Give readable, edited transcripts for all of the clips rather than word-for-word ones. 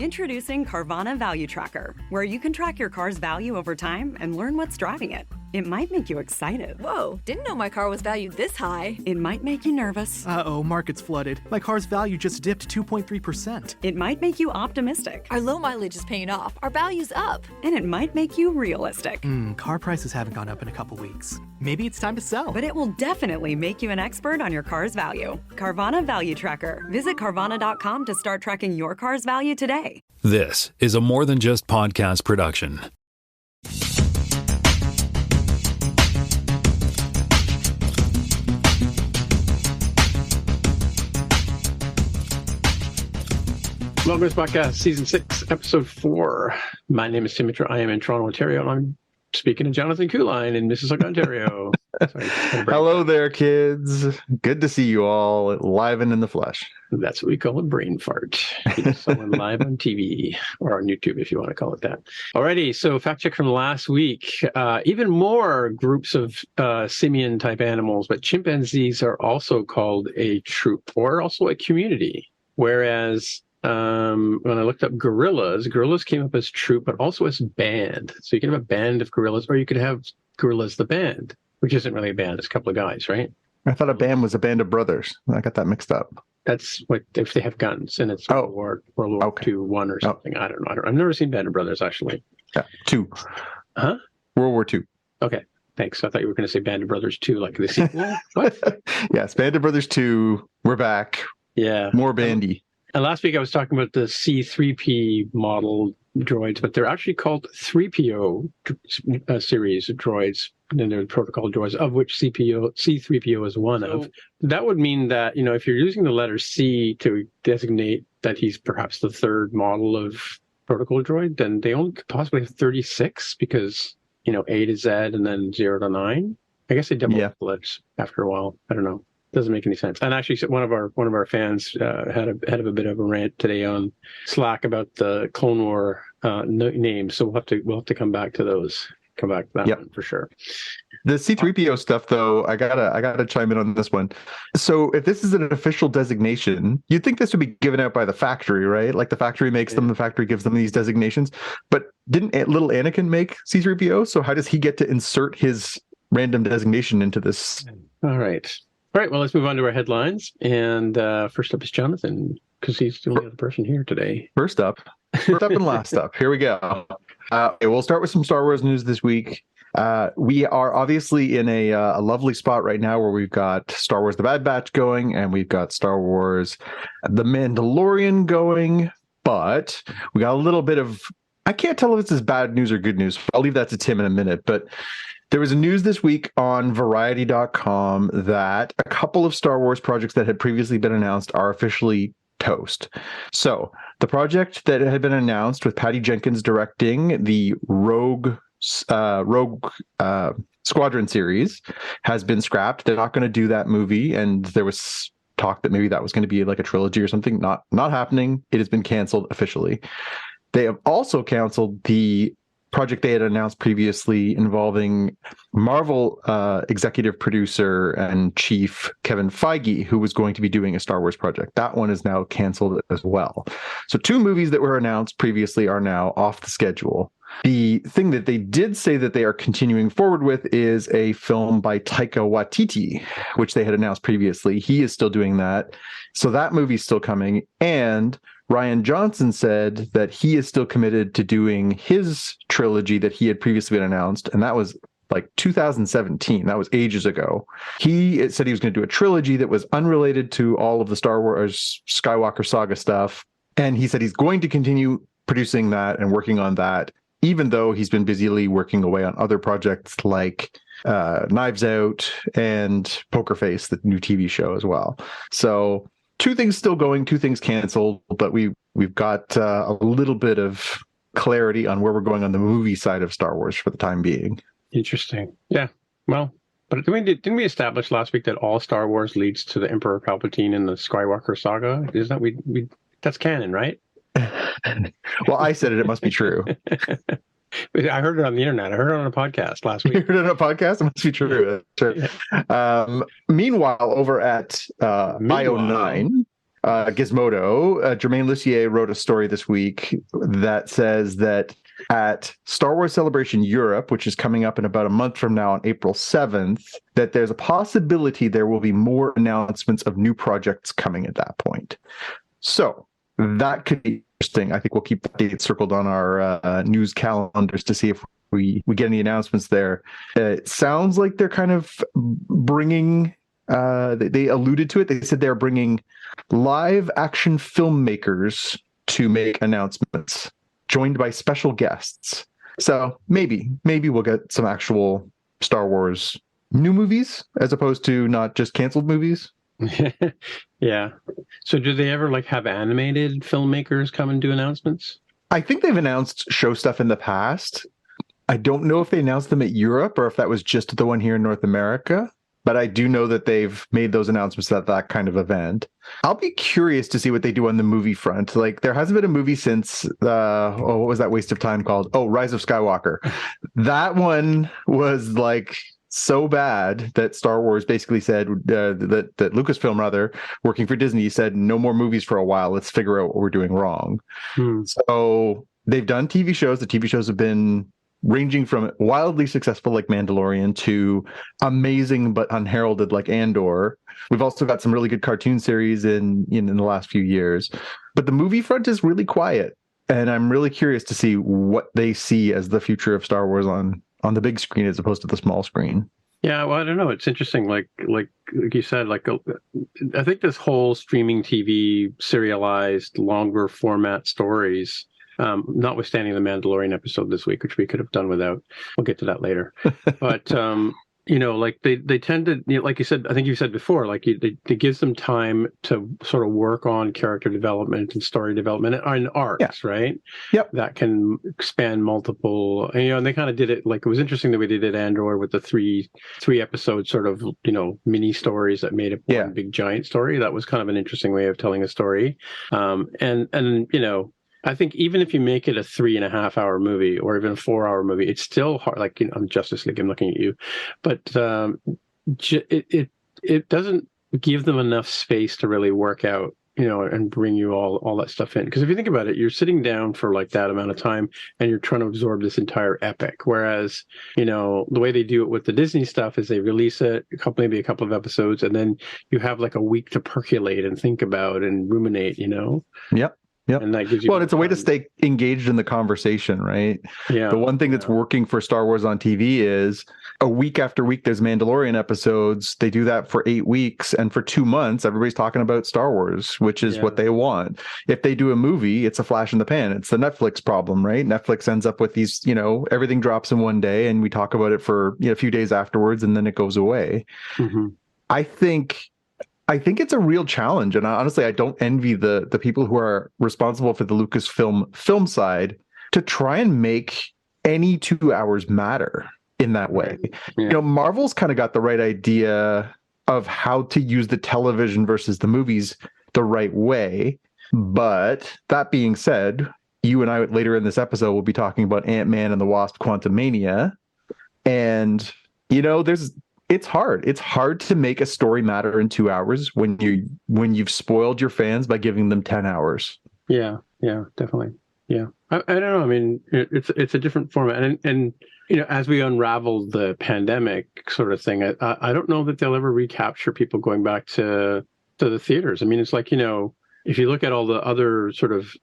Introducing Carvana Value Tracker, where you can track your car's value over time and learn what's driving it. It might make you excited. Whoa, didn't know my car was valued this high. It might make you nervous. Uh-oh, market's flooded. My car's value just dipped 2.3%. It might make you optimistic. Our low mileage is paying off. Our value's up. And it might make you realistic. Car prices haven't gone up in a couple weeks. Maybe it's time to sell. But it will definitely make you an expert on your car's value. Carvana Value Tracker. Visit Carvana.com to start tracking your car's value today. This is a More Than Just Podcast production. Welcome to this podcast, Season 6, Episode 4. My name is Tim Mitra. I am in Toronto, Ontario, and I'm speaking to Jonathan Kuline in Mississauga, Ontario. Sorry, hello there, kids. Good to see you all live and in the flesh. That's what we call a brain fart. Someone live on TV or on YouTube, if you want to call it that. Alrighty, so fact check from last week. Even more groups of simian-type animals, but chimpanzees are also called a troop or also a community. Whereas when I looked up gorillas came up as troop, but also as band. So you can have a band of gorillas, or you could have gorillas the band, which isn't really a band. It's a couple of guys, right? I thought a band was a band of brothers. I got that mixed up. That's what if they have guns and it's World War II, 1 or something. I don't know. I've never seen Band of Brothers, actually. Yeah, 2. Huh? World War II. Okay, thanks. I thought you were going to say Band of Brothers 2, like the sequel. What? Yes, Band of Brothers 2. We're back. Yeah. More bandy. And last week I was talking about the C-3P model droids, but they're actually called 3PO series of droids, and they're protocol droids, of which C-3PO is one of. That would mean that, if you're using the letter C to designate that he's perhaps the third model of protocol droid, then they only could possibly have 36 because, A to Z and then 0 to 9. I guess they double the letters after a while. I don't know. Doesn't make any sense. And actually, one of our fans had a bit of a rant today on Slack about the Clone War names. So we'll have to come back to those. Come back to that one for sure. The C-3PO stuff, though, I gotta chime in on this one. So if this is an official designation, you'd think this would be given out by the factory, right? Like the factory makes them, the factory gives them these designations. But didn't little Anakin make C-3PO? So how does he get to insert his random designation into this? All right. Well, let's move on to our headlines. And first up is Jonathan, because he's the only other person here today. First up and last up. Here we go. We'll start with some Star Wars news this week. We are obviously in a lovely spot right now where we've got Star Wars The Bad Batch going, and we've got Star Wars The Mandalorian going. But we got a little bit of... I can't tell if this is bad news or good news. I'll leave that to Tim in a minute. But there was news this week on Variety.com that a couple of Star Wars projects that had previously been announced are officially toast. So the project that had been announced with Patty Jenkins directing, the Rogue Squadron series, has been scrapped. They're not going to do that movie, and there was talk that maybe that was going to be like a trilogy or something. Not happening. It has been canceled officially. They have also canceled the project they had announced previously involving Marvel executive producer and chief Kevin Feige, who was going to be doing a Star Wars project. That one is now canceled as well. So 2 movies that were announced previously are now off the schedule. The thing that they did say that they are continuing forward with is a film by Taika Waititi, which they had announced previously. He is still doing that. So that movie's still coming. And Rian Johnson said that he is still committed to doing his trilogy that he had previously been announced, and that was like 2017. That was ages ago. He said he was going to do a trilogy that was unrelated to all of the Star Wars Skywalker saga stuff, and he said he's going to continue producing that and working on that, even though he's been busily working away on other projects like Knives Out and Poker Face, the new TV show as well. So 2 things still going, 2 things canceled, but we've got a little bit of clarity on where we're going on the movie side of Star Wars for the time being. Interesting. Yeah. Well, but didn't we establish last week that all Star Wars leads to the Emperor Palpatine in the Skywalker saga? Isn't that we that's canon, right? Well, I said it. It must be true. I heard it on the internet. I heard it on a podcast last week. You heard it on a podcast? It must be true. Sure. Meanwhile, over at IO9, Gizmodo, Jermaine Lussier wrote a story this week that says that at Star Wars Celebration Europe, which is coming up in about a month from now on April 7th, that there's a possibility there will be more announcements of new projects coming at that point. So that could be interesting. I think we'll keep the date circled on our news calendars to see if we get any announcements there. It sounds like they're kind of bringing, they alluded to it. They said they're bringing live action filmmakers to make announcements, joined by special guests. So maybe we'll get some actual Star Wars new movies as opposed to not just canceled movies. Yeah. So do they ever have animated filmmakers come and do announcements? I think they've announced show stuff in the past. I don't know if they announced them at Europe or if that was just the one here in North America, but I do know that they've made those announcements at that kind of event. I'll be curious to see what they do on the movie front. There hasn't been a movie since, what was that waste of time called? Oh, Rise of Skywalker. That one was so bad that Star Wars basically said, that Lucasfilm, rather, working for Disney, said no more movies for a while. Let's figure out what we're doing wrong. So they've done TV shows. The TV shows have been ranging from wildly successful like Mandalorian to amazing but unheralded like Andor. We've also got some really good cartoon series in the last few years. But the movie front is really quiet. And I'm really curious to see what they see as the future of Star Wars on the big screen as opposed to the small screen. Yeah, well, I don't know. It's interesting. Like you said, I think this whole streaming TV serialized longer format stories, notwithstanding the Mandalorian episode this week, which we could have done without. We'll get to that later. But they tend to, like you said, I think you said before, it gives them time to sort of work on character development and story development and arcs, right? Yep. That can span multiple, and they kind of did it. It was interesting the way they did Andor with the three episode sort of, mini stories that made it one big giant story. That was kind of an interesting way of telling a story. I think even if you make it a 3.5 hour movie or even a 4 hour movie, it's still hard. On Justice League, I'm looking at you, but it doesn't give them enough space to really work out, and bring you all that stuff in. Because if you think about it, you're sitting down for that amount of time and you're trying to absorb this entire epic. Whereas, the way they do it with the Disney stuff is they release it, maybe a couple of episodes, and then you have a week to percolate and think about and ruminate, Yep. Yep. And that gives you it's a way to stay engaged in the conversation, right? Yeah. The one thing that's working for Star Wars on TV is a week after week, there's Mandalorian episodes. They do that for 8 weeks. And for 2 months, everybody's talking about Star Wars, which is what they want. If they do a movie, it's a flash in the pan. It's the Netflix problem, right? Netflix ends up with these, everything drops in one day and we talk about it for a few days afterwards and then it goes away. Mm-hmm. I think it's a real challenge. And honestly, I don't envy the people who are responsible for the Lucasfilm film side to try and make any 2 hours matter in that way. Yeah. Marvel's kind of got the right idea of how to use the television versus the movies the right way. But that being said, you and I later in this episode will be talking about Ant-Man and the Wasp: Quantumania. And, it's hard. It's hard to make a story matter in 2 hours when you've spoiled your fans by giving them 10 hours. Yeah, definitely. Yeah. I don't know. I mean, it's a different format. And as we unravel the pandemic sort of thing, I don't know that they'll ever recapture people going back to the theaters. I mean, it's if you look at all the other sort of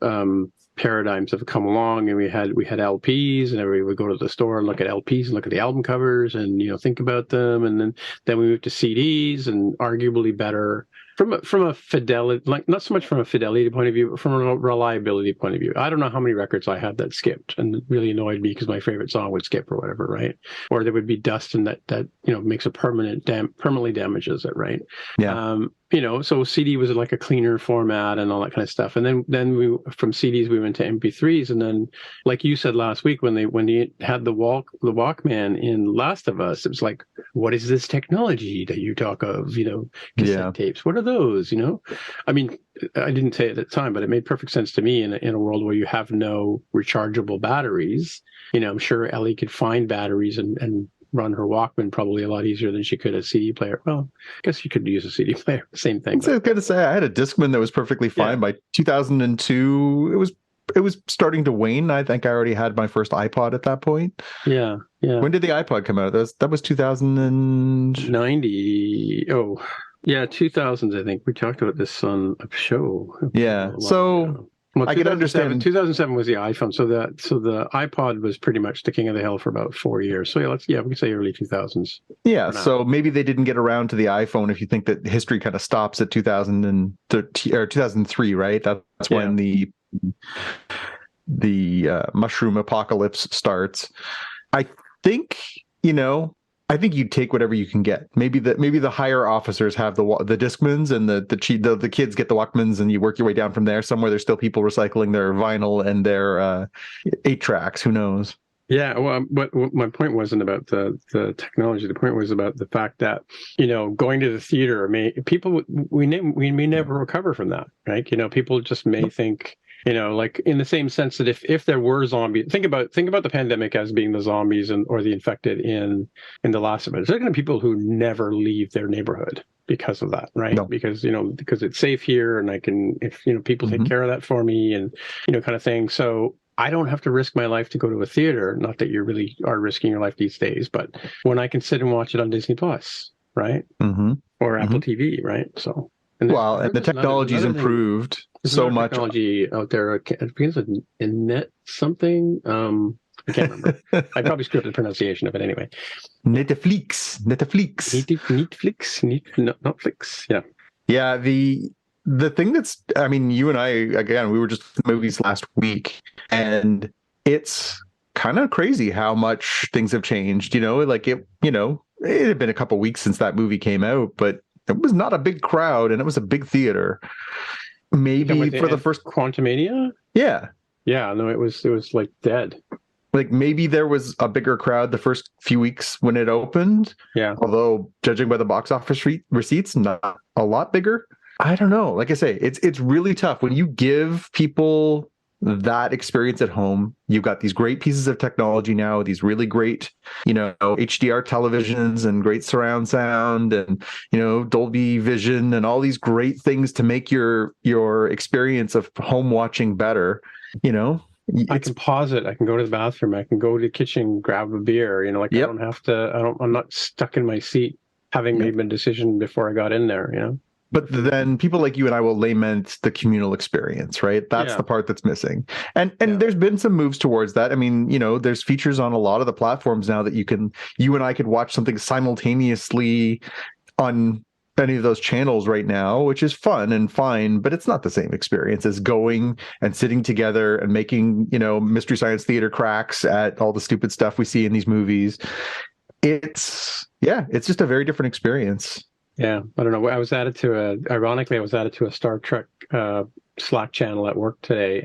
paradigms that have come along, and we had LPs, and everybody would go to the store and look at LPs and look at the album covers and think about them, and then we moved to CDs, and arguably better from a fidelity, not so much from a fidelity point of view, but from a reliability point of view. I don't know how many records I had that skipped and it really annoyed me because my favorite song would skip or whatever, right? Or there would be dust and that makes a permanently damages it, right? Yeah. So CD was a cleaner format and all that kind of stuff. And then we from CDs we went to MP3s, and then like you said last week when he had the Walkman in Last of Us, it was like, what is this technology that you talk of? Cassette tapes. What are those? I mean, I didn't say it at the time, but it made perfect sense to me in a world where you have no rechargeable batteries. I'm sure Ellie could find batteries and run her Walkman probably a lot easier than she could a CD player. Well, I guess you could use a CD player, same thing. I was going to say I had a Discman that was perfectly fine. By 2002. It was starting to wane. I think I already had my first iPod at that point. Yeah. When did the iPod come out? That was 2090. Oh, yeah, 2000s. I think we talked about this on a show. Yeah. So I can understand. 2007 was the iPhone. So the iPod was pretty much the king of the hill for about 4 years. So we can say early 2000s. Yeah. So maybe they didn't get around to the iPhone. If you think that history kind of stops at 2013 or 2003, right? That's when the mushroom apocalypse starts. I think you'd take whatever you can get. Maybe the higher officers have the Discmans, and the kids get the Walkmans, and you work your way down from there. Somewhere there's still people recycling their vinyl and their 8-tracks. Who knows? Yeah, well, but my point wasn't about the technology. The point was about the fact that, going to the theater, we may never recover from that, right? People just may think, like in the same sense that if there were zombies, think about the pandemic as being the zombies or the infected in The Last of Us. There are going to be people who never leave their neighborhood because of that, right? No. Because it's safe here, and if people take care of that for me, and kind of thing. So I don't have to risk my life to go to a theater. Not that you really are risking your life these days, but when I can sit and watch it on Disney Plus, right? Mm-hmm. Or Apple TV, right? So. And the technology's improved so much. Technology out there, it begins with a net something. I can't remember. I probably screwed up the pronunciation of it anyway. Netflix. Netflix. Yeah. Yeah. The thing that's, you and I, again, we were just in the movies last week, and it's kind of crazy how much things have changed. It had been a couple weeks since that movie came out, but it was not a big crowd, and it was a big theater. Maybe for the first Quantumania? Yeah. Yeah, no, it was like dead. Like maybe there was a bigger crowd the first few weeks when it opened. Yeah. Although judging by the box office receipts, not a lot bigger. I don't know. Like I say, it's really tough when you give people that experience at home. You've got these great pieces of technology now, these really great, HDR televisions and great surround sound and, Dolby Vision and all these great things to make your experience of home watching better. I can pause it. I can go to the bathroom. I can go to the kitchen, grab a beer. I don't have to. I'm not stuck in my seat having made my decision before I got in there. But then people like you and I will lament the communal experience, right? That's the part that's missing. And there's been some moves towards that. There's features on a lot of the platforms now that you and I could watch something simultaneously on any of those channels right now, which is fun and fine, but it's not the same experience as going and sitting together and making, Mystery Science Theater cracks at all the stupid stuff we see in these movies. It's just a very different experience. Yeah, I don't know. Ironically, I was added to a Star Trek Slack channel at work today,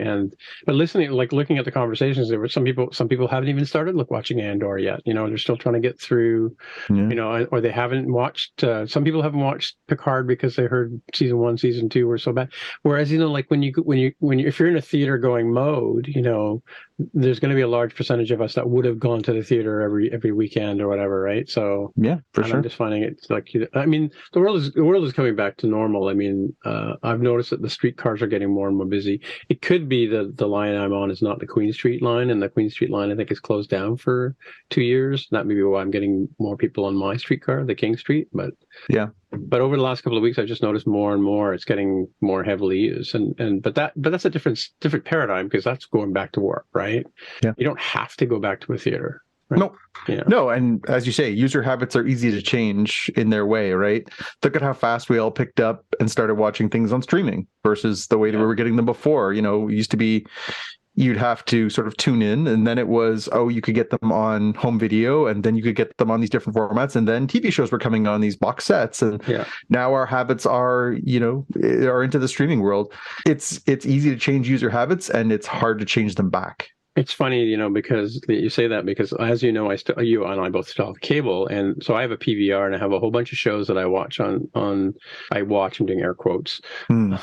but looking at the conversations, there were some people haven't even started watching Andor yet. They're still trying to get through, or they haven't watched. Some people haven't watched Picard because they heard season 1, season 2 were so bad. Whereas if you're in a theater going mode, there's going to be a large percentage of us that would have gone to the theater every weekend or whatever, right? So yeah, for sure. I'm just finding it the world is coming back to normal. I've noticed that the streetcars are getting more and more busy. It could be the line I'm on is not the Queen Street line, and the Queen Street line I think is closed down for 2 years. That may be why I'm getting more people on my streetcar, the King Street. But over the last couple of weeks, I've just noticed more and more it's getting more heavily used, but that's a different paradigm because that's going back to work, right? Yeah, you don't have to go back to a theater. Right? No. Yeah. No, and as you say, user habits are easy to change in their way, right? Look at how fast we all picked up and started watching things on streaming versus the way that we were getting them before. It used to be you'd have to sort of tune in, and then it was, you could get them on home video, and then you could get them on these different formats, and then TV shows were coming on these box sets, and now our habits are into the streaming world. It's easy to change user habits, and it's hard to change them back. It's funny, because you say that because, as you know, you and I both still have cable, and so I have a PVR and I have a whole bunch of shows that I watch I watch. I'm doing air quotes Hmm.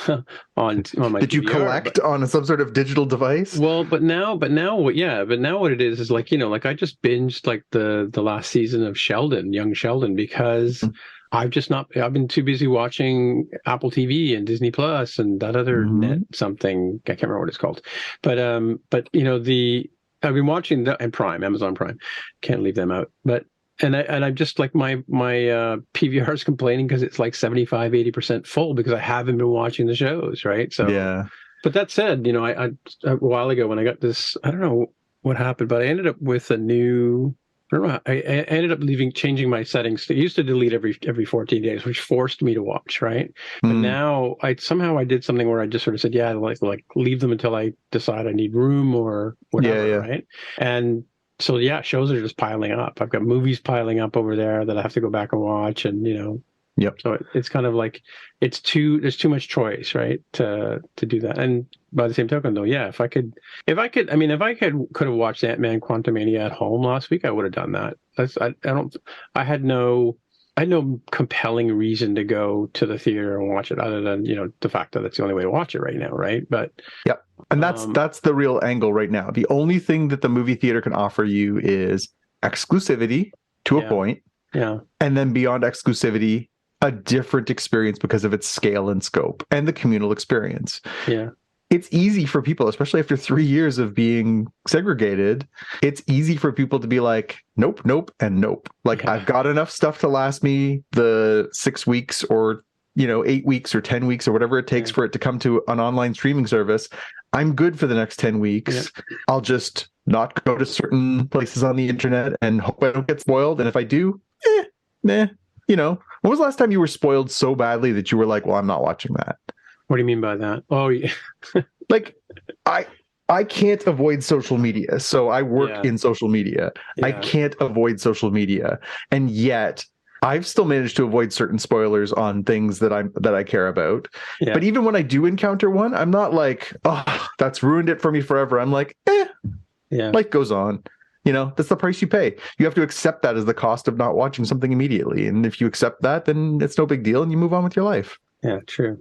on my. Did you PVR, collect on some sort of digital device? Well, but now what it is like like I just binged like the last season of Young Sheldon, because I've been too busy watching Apple TV and Disney Plus and that other net something. I can't remember what it's called. But I've been watching and Amazon Prime. Can't leave them out. But I'm just like my PVR is complaining because it's like 75-80% full because I haven't been watching the shows, right? So Yeah. But that said, I a while ago when I got this, I don't know what happened, but I ended up with a new. I don't know. I ended up changing my settings. It used to delete every 14 days, which forced me to watch, right? But now I did something where I just sort of said, yeah, like leave them until I decide I need room or whatever, right? And so shows are just piling up. I've got movies piling up over there that I have to go back and watch, and Yep. So it's kind of like there's too much choice, right? To do that. And by the same token, though, if I could have watched Ant-Man Quantumania at home last week, I would have done that. I had no compelling reason to go to the theater and watch it other than the fact that it's the only way to watch it right now, right? But yep. And that's the real angle right now. The only thing that the movie theater can offer you is exclusivity to a point. Yeah. And then beyond exclusivity, a different experience because of its scale and scope and the communal experience. Yeah. It's easy for people, especially after 3 years of being segregated, it's easy for people to be like, nope, and nope. Like, I've got enough stuff to last me the 6 weeks or, 8 weeks or 10 weeks or whatever it takes for it to come to an online streaming service. I'm good for the next 10 weeks. Yeah. I'll just not go to certain places on the internet and hope I don't get spoiled. And if I do, meh. When was the last time you were spoiled so badly that you were like, well, I'm not watching that? What do you mean by that? Oh, yeah. Like, I can't avoid social media. So I work in social media. Yeah. I can't avoid social media. And yet I've still managed to avoid certain spoilers on things that I care about. Yeah. But even when I do encounter one, I'm not like, oh, that's ruined it for me forever. I'm like, life goes on. That's the price you pay. You have to accept that as the cost of not watching something immediately. And if you accept that, then it's no big deal and you move on with your life. Yeah, true.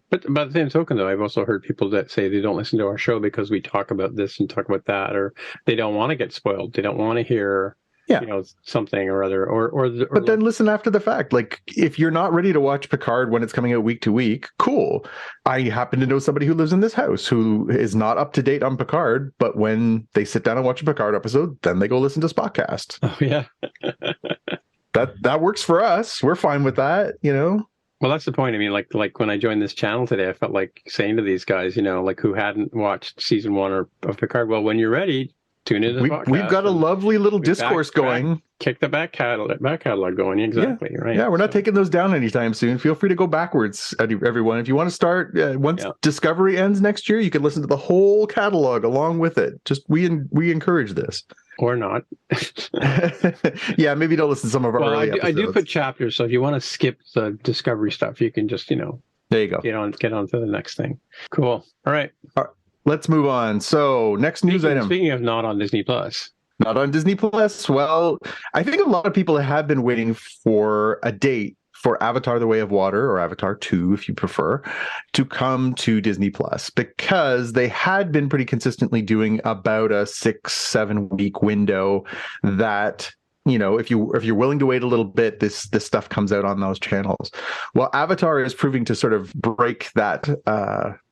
But by the same token, though, I've also heard people that say they don't listen to our show because we talk about this and talk about that, or they don't want to get spoiled. They don't want to hear, something or other, But then listen after the fact. Like, if you're not ready to watch Picard when it's coming out week to week, cool. I happen to know somebody who lives in this house who is not up to date on Picard, but when they sit down and watch a Picard episode, then they go listen to Spotcast. Oh yeah. that works for us. We're fine with that, Well, that's the point. I mean, like when I joined this channel today, I felt like saying to these guys, like who hadn't watched season 1 of Picard, well, when you're ready, tune into the podcast. We've got a lovely little discourse going. Kick the back catalog going. Exactly. Yeah. Right. Yeah, we're not taking those down anytime soon. Feel free to go backwards, everyone. If you want to start, once Discovery ends next year, you can listen to the whole catalog along with it. Just we encourage this. Or not. Yeah, maybe don't listen to some of our early episodes. I do put chapters, so if you want to skip the Discovery stuff, you can just, there you go. Get on to the next thing. Cool. All right. Let's move on. So, next news item. Speaking of not on Disney Plus. Not on Disney Plus. Well, I think a lot of people have been waiting for a date for Avatar: The Way of Water, or Avatar 2, if you prefer, to come to Disney Plus, because they had been pretty consistently doing about a 6-7 week window that, if you're willing to wait a little bit, this stuff comes out on those channels. Well, Avatar is proving to sort of break that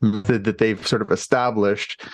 method that they've sort of established.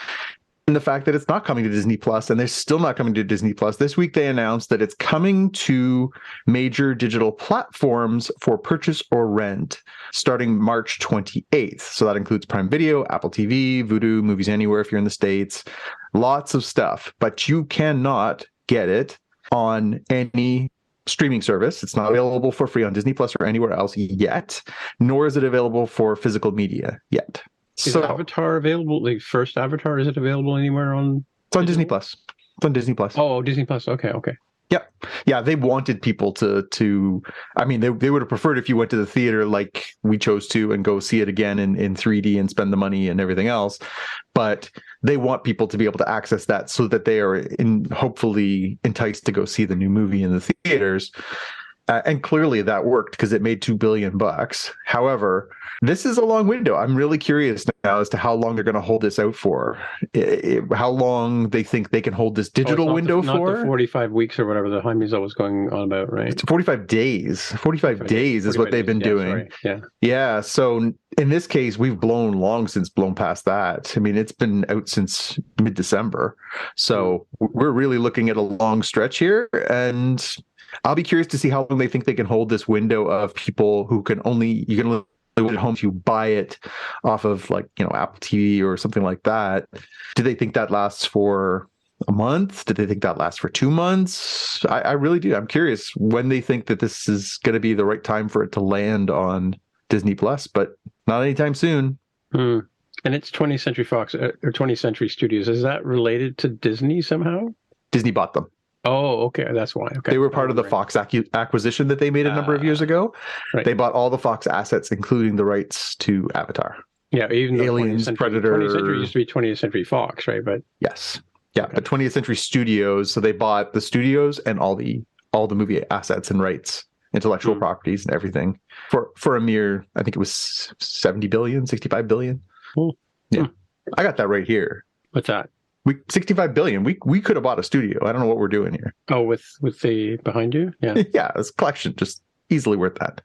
And the fact that it's not coming to Disney Plus, and they're still not coming to Disney Plus. This week they announced that it's coming to major digital platforms for purchase or rent starting March 28th. So that includes Prime Video, Apple TV, Vudu, Movies Anywhere if you're in the States. Lots of stuff, but you cannot get it on any streaming service. It's not available for free on Disney Plus or anywhere else yet, nor is it available for physical media yet. Is Avatar available? The first Avatar, is it available anywhere on? It's on Disney Plus. It's on Disney Plus. Oh, Disney Plus. Okay. Yep. Yeah, they wanted people to I mean, they would have preferred if you went to the theater like we chose to and go see it again in 3D and spend the money and everything else. But they want people to be able to access that so that they are hopefully enticed to go see the new movie in the theaters. And clearly that worked because it made $2 billion. However, this is a long window. I'm really curious now as to how long they're going to hold this out for. How long they think they can hold this digital window not for. the 45 weeks or whatever the Jaime was going on about, right? It's 45 days. 45 days is what they've been doing. Sorry. Yeah. Yeah. So in this case, we've long since blown past that. I mean, it's been out since mid-December. So we're really looking at a long stretch here. And I'll be curious to see how long they think they can hold this window of people who can only at home to buy it off of like, Apple TV or something like that. Do they think that lasts for a month? Do they think that lasts for 2 months? I really do. I'm curious when they think that this is going to be the right time for it to land on Disney Plus, but not anytime soon. And it's 20th Century Fox or 20th Century Studios. Is that related to Disney somehow? Disney bought them. Oh, okay. That's why. Okay. They were part of the Fox acquisition that they made a number of years ago. Right. They bought all the Fox assets, including the rights to Avatar. Yeah, even Aliens, Predator. 20th Century used to be 20th Century Fox, right? But yes, yeah, but 20th Century Studios. So they bought the studios and all the movie assets and rights, intellectual properties, and everything for a mere, I think it was 70 billion, 65 billion. Yeah, I got that right here. What's that? 65 billion. We could have bought a studio. I don't know what we're doing here. Oh, with the behind you? Yeah. Yeah, this collection just easily worth that.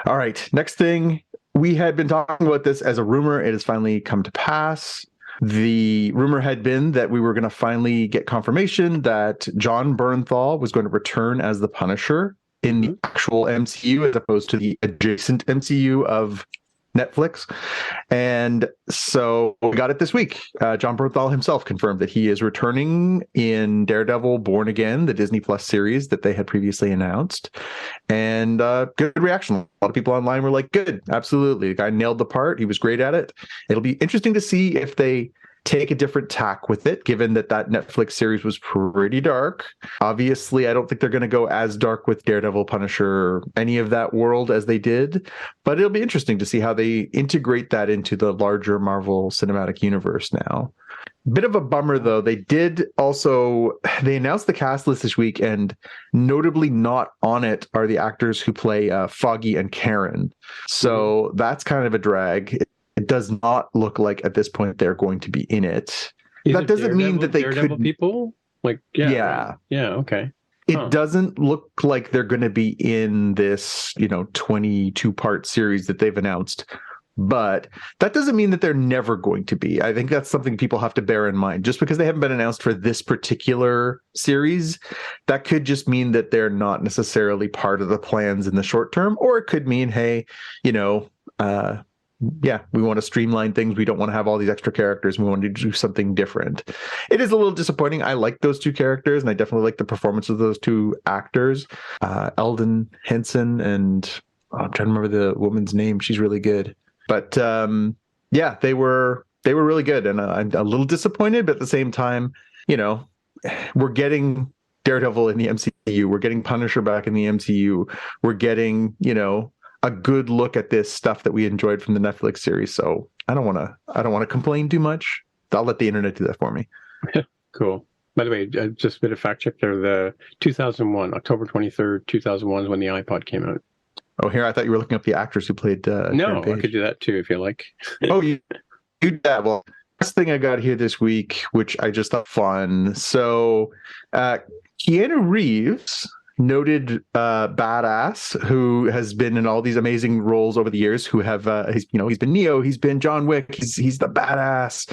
All right. Next thing, we had been talking about this as a rumor. It has finally come to pass. The rumor had been that we were going to finally get confirmation that John Bernthal was going to return as the Punisher in the actual MCU as opposed to the adjacent MCU of Netflix. And so we got it this week. John Bernthal himself confirmed that he is returning in Daredevil Born Again, the Disney Plus series that they had previously announced. And good reaction. A lot of people online were like, good, absolutely. The guy nailed the part. He was great at it. It'll be interesting to see if they take a different tack with it, given that Netflix series was pretty dark. Obviously, I don't think they're going to go as dark with Daredevil, Punisher, any of that world as they did, but it'll be interesting to see how they integrate that into the larger Marvel Cinematic Universe now. Bit of a bummer, though. They announced the cast list this week, and notably not on it are the actors who play Foggy and Karen. So that's kind of a drag. It does not look like at this point they're going to be in it. That doesn't mean that they could. People? Like, yeah. Yeah, okay. It doesn't look like they're going to be in this, 22-part series that they've announced. But that doesn't mean that they're never going to be. I think that's something people have to bear in mind. Just because they haven't been announced for this particular series, that could just mean that they're not necessarily part of the plans in the short term. Or it could mean, hey, we want to streamline things. We don't want to have all these extra characters. We want to do something different. It is a little disappointing. I like those two characters, and I definitely like the performance of those two actors, Eldon Henson, and I'm trying to remember the woman's name. She's really good. But they were really good, and I'm a little disappointed. But at the same time, we're getting Daredevil in the MCU. We're getting Punisher back in the MCU. We're getting a good look at this stuff that we enjoyed from the Netflix series. So I don't want to complain too much. I'll let the internet do that for me. Cool. By the way, just a bit of fact check there. The 2001, October 23rd, 2001 is when the iPod came out. Oh, here, I thought you were looking up the actors who played. No, I could do that too if you like. Oh, you do that. Well, last thing I got here this week, which I just thought fun. So Keanu Reeves, noted badass who has been in all these amazing roles over the years, who have he's been Neo, he's been John Wick, he's the badass.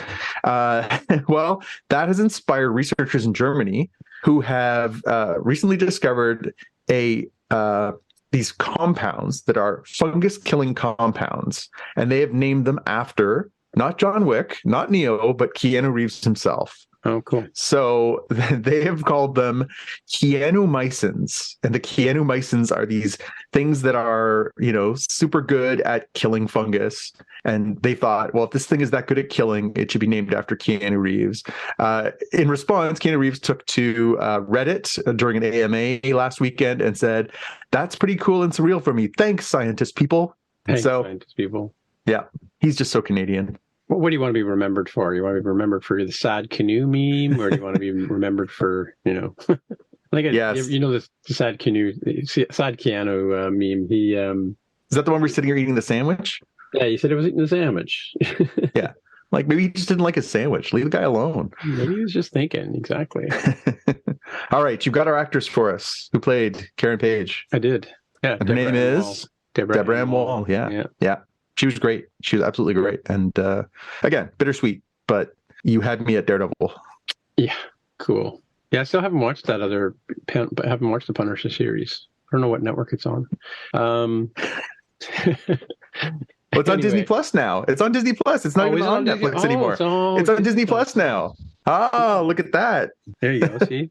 Well, that has inspired researchers in Germany who have recently discovered these compounds that are fungus killing compounds, and they have named them after not John Wick, not Neo, but Keanu Reeves himself. Oh, cool. So they have called them Keanumycins. And the Keanumycins are these things that are, super good at killing fungus. And they thought, well, if this thing is that good at killing, it should be named after Keanu Reeves. In response, Keanu Reeves took to Reddit during an AMA last weekend and said, "That's pretty cool and surreal for me. Thanks, scientist people." Thanks, scientist people. Yeah, he's just so Canadian. Well, what do you want to be remembered for? You want to be remembered for the sad canoe meme, or do you want to be remembered for, Yes. the sad canoe, sad Keanu meme? He is that the one where he's sitting here eating the sandwich? Yeah, he said he was eating the sandwich. Yeah. Like maybe he just didn't like his sandwich. Leave the guy alone. Maybe he was just thinking. Exactly. All right. You've got our actress for us who played Karen Page. I did. Yeah. And her name is Deborah Ann Woll. Yeah. She was great. She was absolutely great. And again, bittersweet, but you had me at Daredevil. Yeah. Cool. Yeah. I still haven't watched that haven't watched the Punisher series. I don't know what network it's on. Well, it's on Disney Plus now. It's on Disney Plus. It's not even on Netflix anymore. It's on Disney Plus now. Oh, look at that. There you go. See,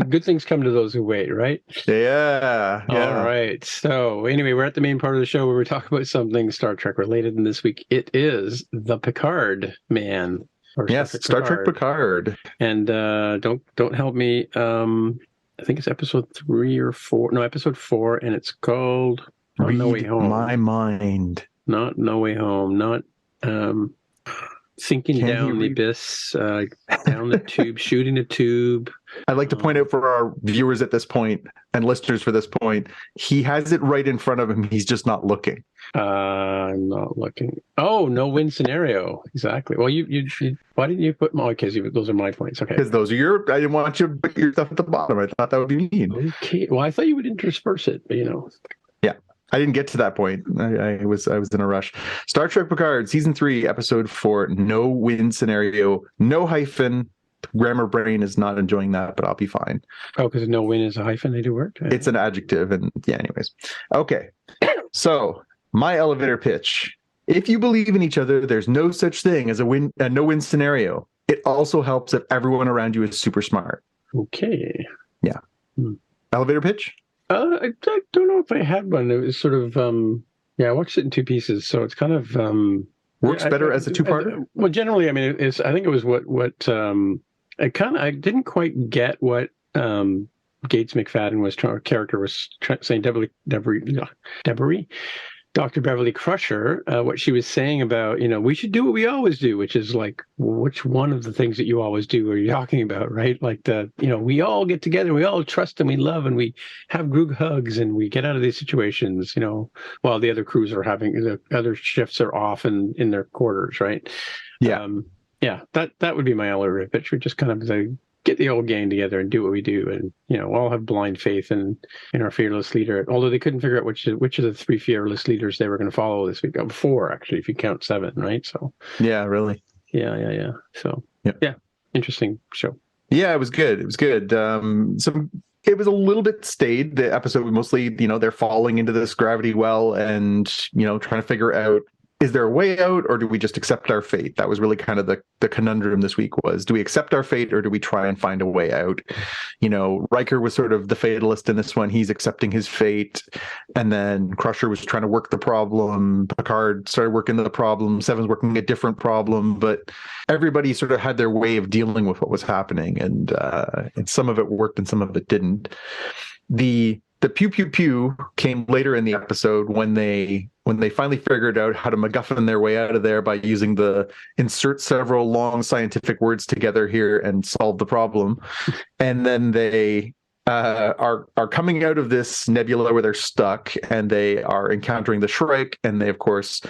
good things come to those who wait, right? Yeah. All right. So anyway, we're at the main part of the show where we talk about something Star Trek related. And this week it is the Picard man. Yes, Star Trek Picard. And don't help me. I think it's episode 3 or 4. No, episode 4, and it's called No Way Home. My mind. Not No Way Home. Not sinking down the abyss, down the tube, shooting the tube. I'd like to point out for our viewers at this point and listeners for this point, he has it right in front of him. He's just not looking. I'm not looking. Oh, no win scenario. Exactly. Well, you why didn't you put because those are my points. Okay. Because those are I didn't want you to put your stuff at the bottom. I thought that would be mean. Okay. Well, I thought you would intersperse it, but Yeah. I didn't get to that point. I was in a rush. Star Trek Picard, Season 3, Episode 4, no win scenario, no hyphen. Grammar brain is not enjoying that, but I'll be fine. Oh, because no win is a hyphen, they do work? It's an adjective, and yeah, anyways. Okay, so my elevator pitch. If you believe in each other, there's no such thing as a no-win scenario. It also helps if everyone around you is super smart. Okay. Yeah. Elevator pitch? I don't know if I had one. It was sort of, I watched it in 2 pieces, so it's kind of... Works better as a 2-parter? Well, generally, I mean, I think it was I didn't quite get what Gates McFadden character was saying, Dr. Beverly Crusher, what she was saying about, we should do what we always do, which is like, which one of the things that you always do are you talking about, right? Like we all get together, we all trust and we love and we have group hugs and we get out of these situations, while the other crews are the other shifts are off in their quarters, right? Yeah. That would be my elevator pitch. We just kind of get the old gang together and do what we do, and all have blind faith in our fearless leader. Although they couldn't figure out which of the 3 fearless leaders they were going to follow this week. 4 actually, if you count 7, right? So yeah, really. Yeah. So yeah, interesting show. Yeah, it was good. It was good. It was a little bit staid. The episode was mostly, they're falling into this gravity well and trying to figure out, is there a way out, or do we just accept our fate? That was really kind of the conundrum this week was, do we accept our fate or do we try and find a way out? Riker was sort of the fatalist in this one. He's accepting his fate. And then Crusher was trying to work the problem. Picard started working the problem. Seven's working a different problem. But everybody sort of had their way of dealing with what was happening. And some of it worked and some of it didn't. The pew pew pew came later in the episode when they finally figured out how to MacGuffin their way out of there by using the insert several long scientific words together here and solve the problem. And then they are coming out of this nebula where they're stuck and they are encountering the Shrike, and they of course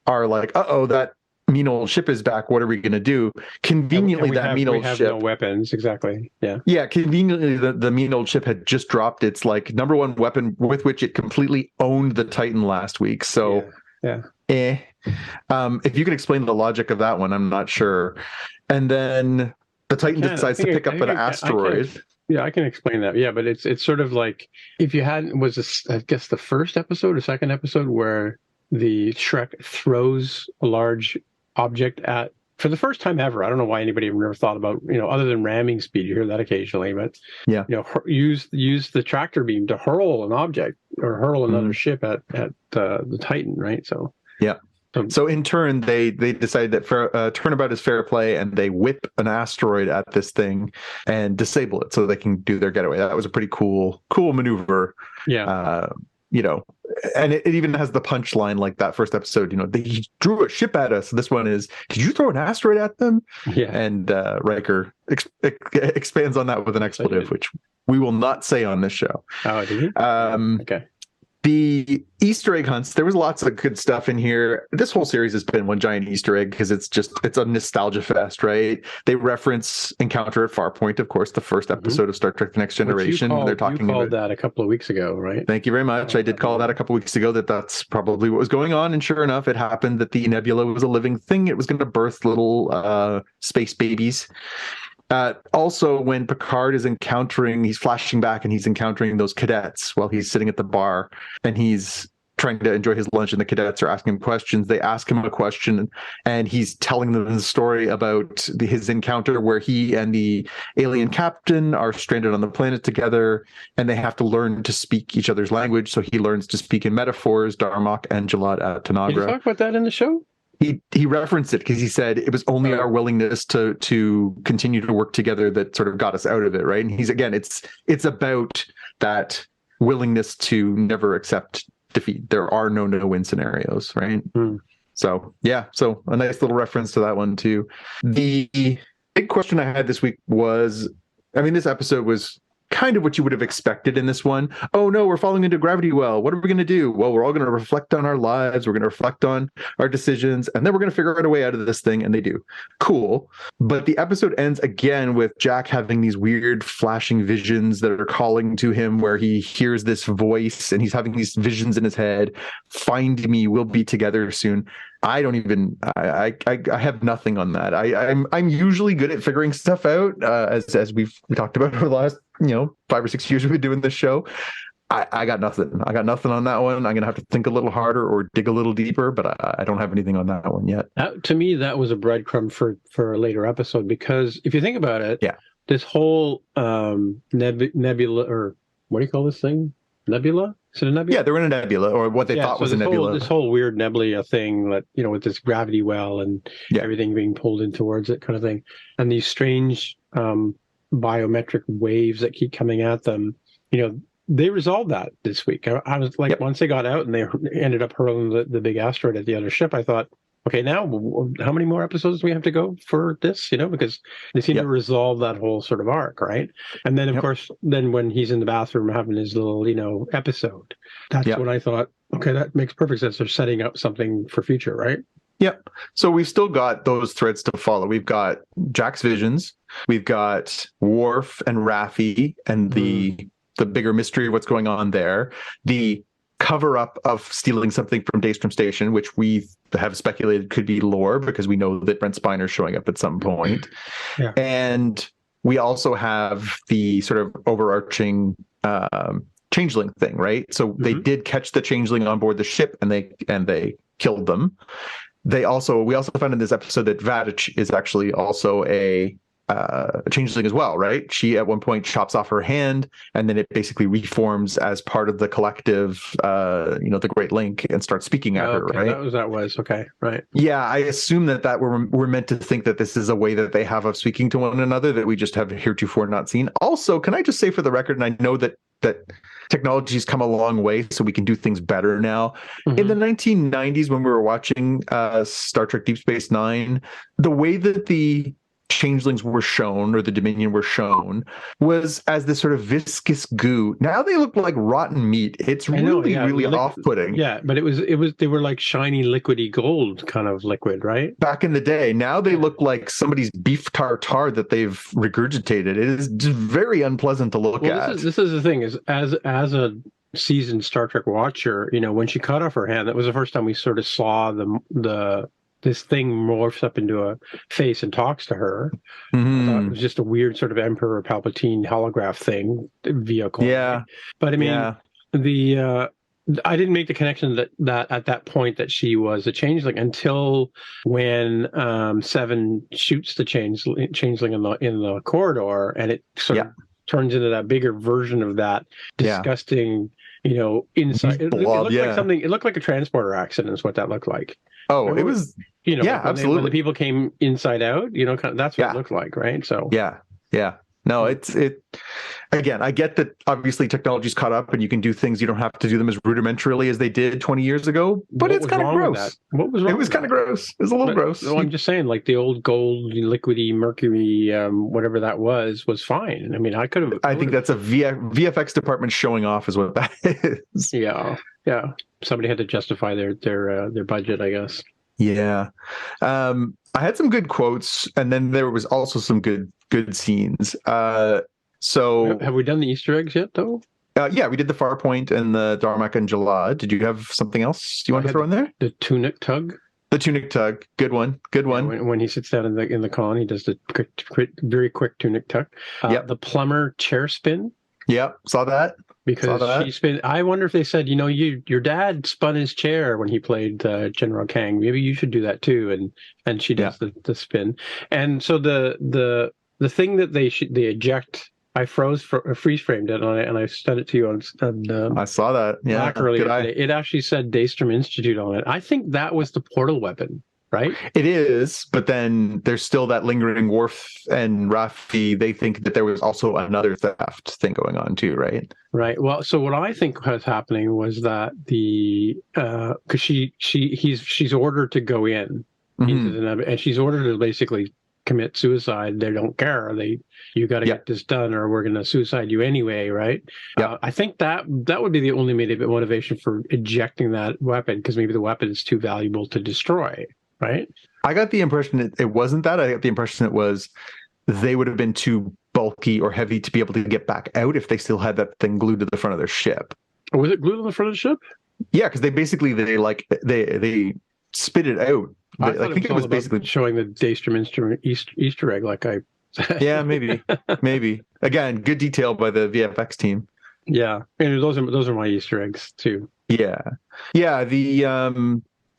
are like, uh-oh, that mean old ship is back. What are we going to do? Conveniently, that mean old ship. No weapons, exactly. Yeah. Yeah. Conveniently, the mean old ship had just dropped its number one weapon with which it completely owned the Titan last week. So, yeah. If you can explain the logic of that one, I'm not sure. And then the Titan decides to pick up an asteroid. I can explain that. Yeah, but it's sort of like if you I guess the first episode or second episode where the Shrek throws a large object at for the first time ever, I don't know why anybody ever never thought about, other than ramming speed, you hear that occasionally, but Yeah. use the tractor beam to hurl an object or hurl another ship at the Titan, right? So Yeah. So in turn, they decided that turnabout is fair play, and they whip an asteroid at this thing and disable it so they can do their getaway. That was a pretty cool maneuver. Yeah. And it even has the punchline like that first episode. They drew a ship at us. This one is, did you throw an asteroid at them? Yeah. And Riker expands on that with an expletive, which we will not say on this show. Oh, did he? Okay. The Easter egg hunts, there was lots of good stuff in here. This whole series has been one giant Easter egg because it's a nostalgia fest, right? They reference Encounter at Farpoint, of course, the first episode of Star Trek The Next Generation. You called that a couple of weeks ago, right? Thank you very much. I did call that a couple of weeks ago that's probably what was going on. And sure enough, it happened that the nebula was a living thing. It was going to birth little space babies. Also, when Picard is he's flashing back and he's encountering those cadets while he's sitting at the bar and he's trying to enjoy his lunch and the cadets are asking him questions. They ask him a question and he's telling them the story about his encounter where he and the alien captain are stranded on the planet together and they have to learn to speak each other's language. So he learns to speak in metaphors, Darmok and Jalad Tanagra. Did you talk about that in the show? He referenced it because he said it was only our willingness to continue to work together that sort of got us out of it, right? And it's about that willingness to never accept defeat. There are no win scenarios, right? So a nice little reference to that one too. The big question I had this week was, this episode was kind of what you would have expected in this one. Oh no, we're falling into a gravity well. What are we going to do? Well, we're all going to reflect on our lives. We're going to reflect on our decisions, and then we're going to figure out a way out of this thing. And they do. Cool. But the episode ends again with Jack having these weird flashing visions that are calling to him, where he hears this voice and he's having these visions in his head. Find me. We'll be together soon. I don't even. I have nothing on that. I'm usually good at figuring stuff out, as we talked about over the last 5 or 6 years we've been doing this show. I got nothing. I got nothing on that one. I'm gonna have to think a little harder or dig a little deeper, but I don't have anything on that one yet. To me, that was a breadcrumb for a later episode, because if you think about it, this whole nebula, or what do you call this thing? Nebula? Is it a nebula? Yeah, they're in a nebula, or what they thought was a nebula. This whole weird nebula thing that, with this gravity well and everything being pulled in towards it kind of thing. And these strange biometric waves that keep coming at them, they resolved that this week. I was like, once they got out and they ended up hurling the big asteroid at the other ship, I thought, okay, now how many more episodes do we have to go for this? Because they seem to resolve that whole sort of arc, right? And then, of course, when he's in the bathroom having his little, episode, that's when I thought, okay, that makes perfect sense. They're setting up something for future, right? Yep. So we've still got those threads to follow. We've got Jack's visions. We've got Worf and Raffi and the bigger mystery of what's going on there. The cover-up of stealing something from Daystrom Station, which we have speculated could be lore because we know that Brent Spiner's showing up at some point. Yeah. And we also have the sort of overarching changeling thing, right? So they did catch the changeling on board the ship and they killed them. We also found in this episode that Vadich is actually also a changeling as well, right? She at one point chops off her hand, and then it basically reforms as part of the collective, the Great Link, and starts speaking at her, right? That was okay, right? Yeah, I assume that we're meant to think that this is a way that they have of speaking to one another that we just have heretofore not seen. Also, can I just say for the record, and I know that technology's come a long way, so we can do things better now. In the 1990s, when we were watching Star Trek Deep Space Nine, the way that the changelings were shown, or the Dominion were shown, was as this sort of viscous goo. Now they look like rotten meat. It's really off-putting. Yeah, but they were like shiny liquidy gold kind of liquid, right? Back in the day. Now they look like somebody's beef tartare that they've regurgitated. It is just very unpleasant to look at. This is the thing, is as a seasoned Star Trek watcher, when she cut off her hand, that was the first time we sort of saw this thing morphs up into a face and talks to her. I thought it was just a weird sort of Emperor Palpatine holograph thing vehicle. Yeah. But I mean, the I didn't make the connection that at that point that she was a changeling until when Seven shoots the changeling in the corridor, and it sort of turns into that bigger version of that disgusting, inside. It looked like something. It looked like a transporter accident. Is what that looked like. Oh, it was. Absolutely. When the people came inside out, that's what it looked like, right? So yeah. No, it again, I get that obviously technology's caught up and you can do things, you don't have to do them as rudimentarily as they did 20 years ago, but it's kind of gross. What was wrong? It was kind of gross. It was a little gross. No, I'm just saying, like the old gold, liquidy, mercury, whatever that was fine. I mean, I think that's a VFX department showing off is what that is. Yeah. Somebody had to justify their budget, I guess. Yeah. I had some good quotes, and then there was also some good scenes. So have we done the Easter eggs yet, though? Yeah, we did the Farpoint and the Darmok and Jalad. Did you have something else you want to throw in there? The tunic tug. The tunic tug. Good one. When he sits down in the con, he does the very quick tunic tug. The plumber chair spin. Yep, saw that. Because she spin. I wonder if they said, your dad spun his chair when he played General Kang. Maybe you should do that too. And she does the spin. And so the thing that they eject. I freeze framed it and I sent it to you on I saw that. Yeah, Slack earlier today. It actually said Daystrom Institute on it. I think that was the portal weapon. Right? It is, but then there's still that lingering Worf and Raffi. They think that there was also another theft thing going on too, right? Right. Well, so what I think was happening was that because she's ordered to go in into the nub, and she's ordered to basically commit suicide. They don't care. You got to get this done, or we're going to suicide you anyway, right? Yeah. I think that would be the only motivation for ejecting that weapon, because maybe the weapon is too valuable to destroy. Right. I got the impression it wasn't that. I got the impression it was they would have been too bulky or heavy to be able to get back out if they still had that thing glued to the front of their ship. Or was it glued on the front of the ship? Yeah, because they spit it out. I think it was basically showing the Daystrom Easter egg, like I said. Yeah, maybe. Again, good detail by the VFX team. Yeah, and those are my Easter eggs too. Yeah.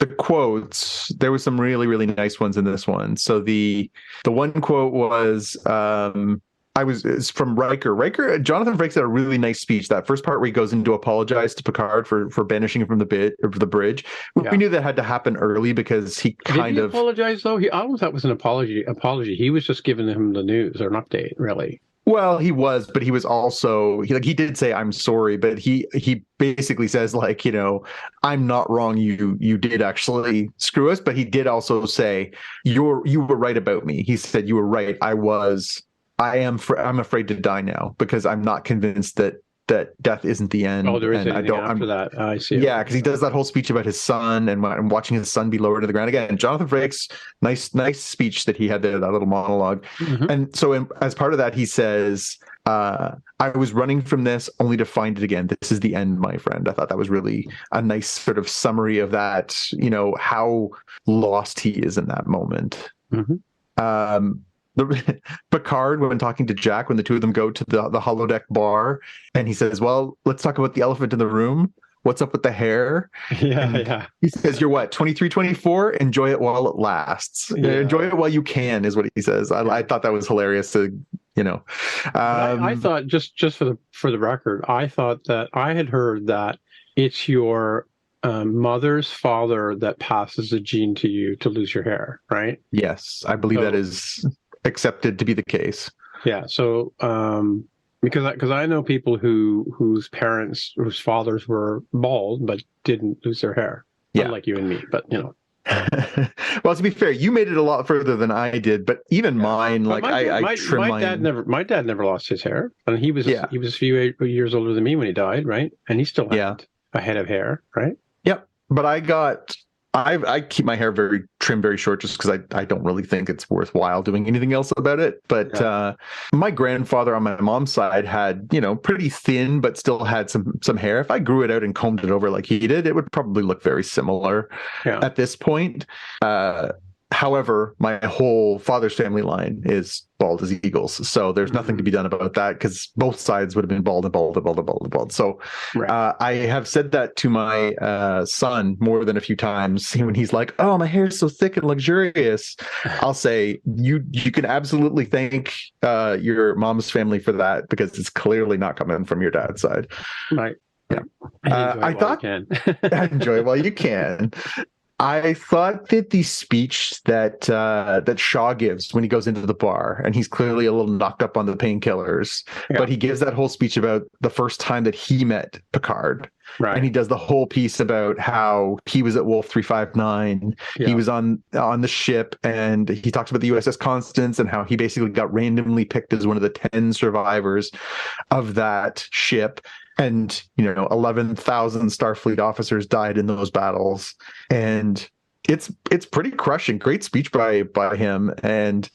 The quotes, there were some really, really nice ones in this one. So the one quote was, it's from Riker. Jonathan Frakes had a really nice speech. That first part where he goes in to apologize to Picard for banishing him from the bridge. We knew that had to happen early because he kind of apologized though. I don't know if that was an apology. He was just giving him the news or an update, really. Well, he was, but he was also he did say I'm sorry, but he basically says I'm not wrong. You did actually screw us, but he did also say you were right about me. He said you were right. I'm afraid to die now because I'm not convinced that death isn't the end. Oh, there is anything after that. I see. Yeah, because he does that whole speech about his son and watching his son be lowered to the ground. Again, Jonathan Frakes, nice speech that he had there, that little monologue. Mm-hmm. And so as part of that, he says, I was running from this only to find it again. This is the end, my friend. I thought that was really a nice sort of summary of that, how lost he is in that moment. Mm-hmm. Picard, when talking to Jack, when the two of them go to the holodeck bar, and he says, well, let's talk about the elephant in the room. What's up with the hair? Yeah. He says, you're what, 23, 24? Enjoy it while it lasts. Yeah. Enjoy it while you can, is what he says. I thought that was hilarious to, I thought, just for the record, I thought that I had heard that it's your mother's father that passes the gene to you to lose your hair, right? Yes, I believe that is accepted to be the case. Yeah. So, because I know people whose fathers were bald but didn't lose their hair. Yeah, not like you and me, but Well, to be fair, you made it a lot further than I did, but even mine, but I trim mine. My dad never lost his hair, and he was a few years older than me when he died, right? And he still had a head of hair, right? Yep. But I keep my hair very trim, very short, just because I don't really think it's worthwhile doing anything else about it. But my grandfather on my mom's side had, pretty thin, but still had some hair. If I grew it out and combed it over like he did, it would probably look very similar at this point. However, my whole father's family line is bald as eagles. So there's nothing to be done about that because both sides would have been bald and bald and bald and bald and bald. So I have said that to my son more than a few times when he's like, oh, my hair is so thick and luxurious. I'll say, you can absolutely thank your mom's family for that because it's clearly not coming from your dad's side. Right. Yeah. I thought enjoy it while you can. I thought that the speech that Shaw gives when he goes into the bar, and he's clearly a little knocked up on the painkillers, but he gives that whole speech about the first time that he met Picard. Right. And he does the whole piece about how he was at Wolf 359. He was on the ship, and he talks about the USS Constance and how he basically got randomly picked as one of the 10 survivors of that ship. And, 11,000 Starfleet officers died in those battles. And it's pretty crushing. Great speech by him. And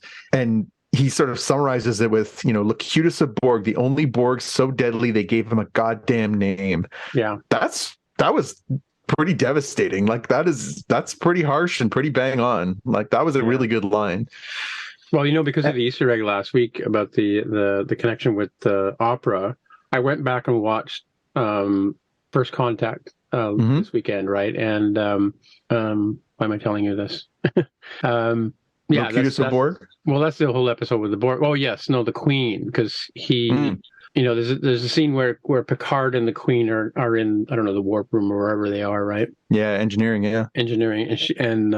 he sort of summarizes it with, Locutus of Borg, the only Borg so deadly they gave him a goddamn name. Yeah. That was pretty devastating. Like that's pretty harsh and pretty bang on. Like that was a really good line. Well, because of the Easter egg last week about the connection with the opera, I went back and watched First Contact this weekend, right? And why am I telling you this? Locutus of Borg? Well, that's the whole episode with the Borg. Oh, yes. No, the Queen, because he... there's a scene where Picard and the Queen are in, I don't know, the warp room or wherever they are, right? Yeah, engineering, and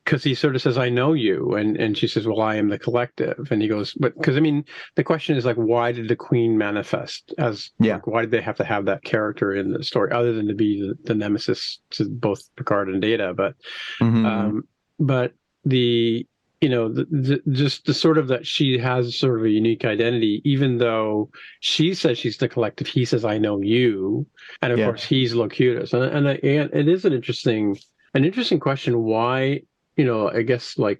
because he sort of says, "I know you," and she says, "Well, I am the collective," and he goes, "But because the question is like, why did the Queen manifest as? Like, why did they have to have that character in the story other than to be the nemesis to both Picard and Data? But but the just the sort of that she has sort of a unique identity, even though she says she's the collective, he says, I know you. And of course he's Locutus. And it is an interesting question. Why, I guess you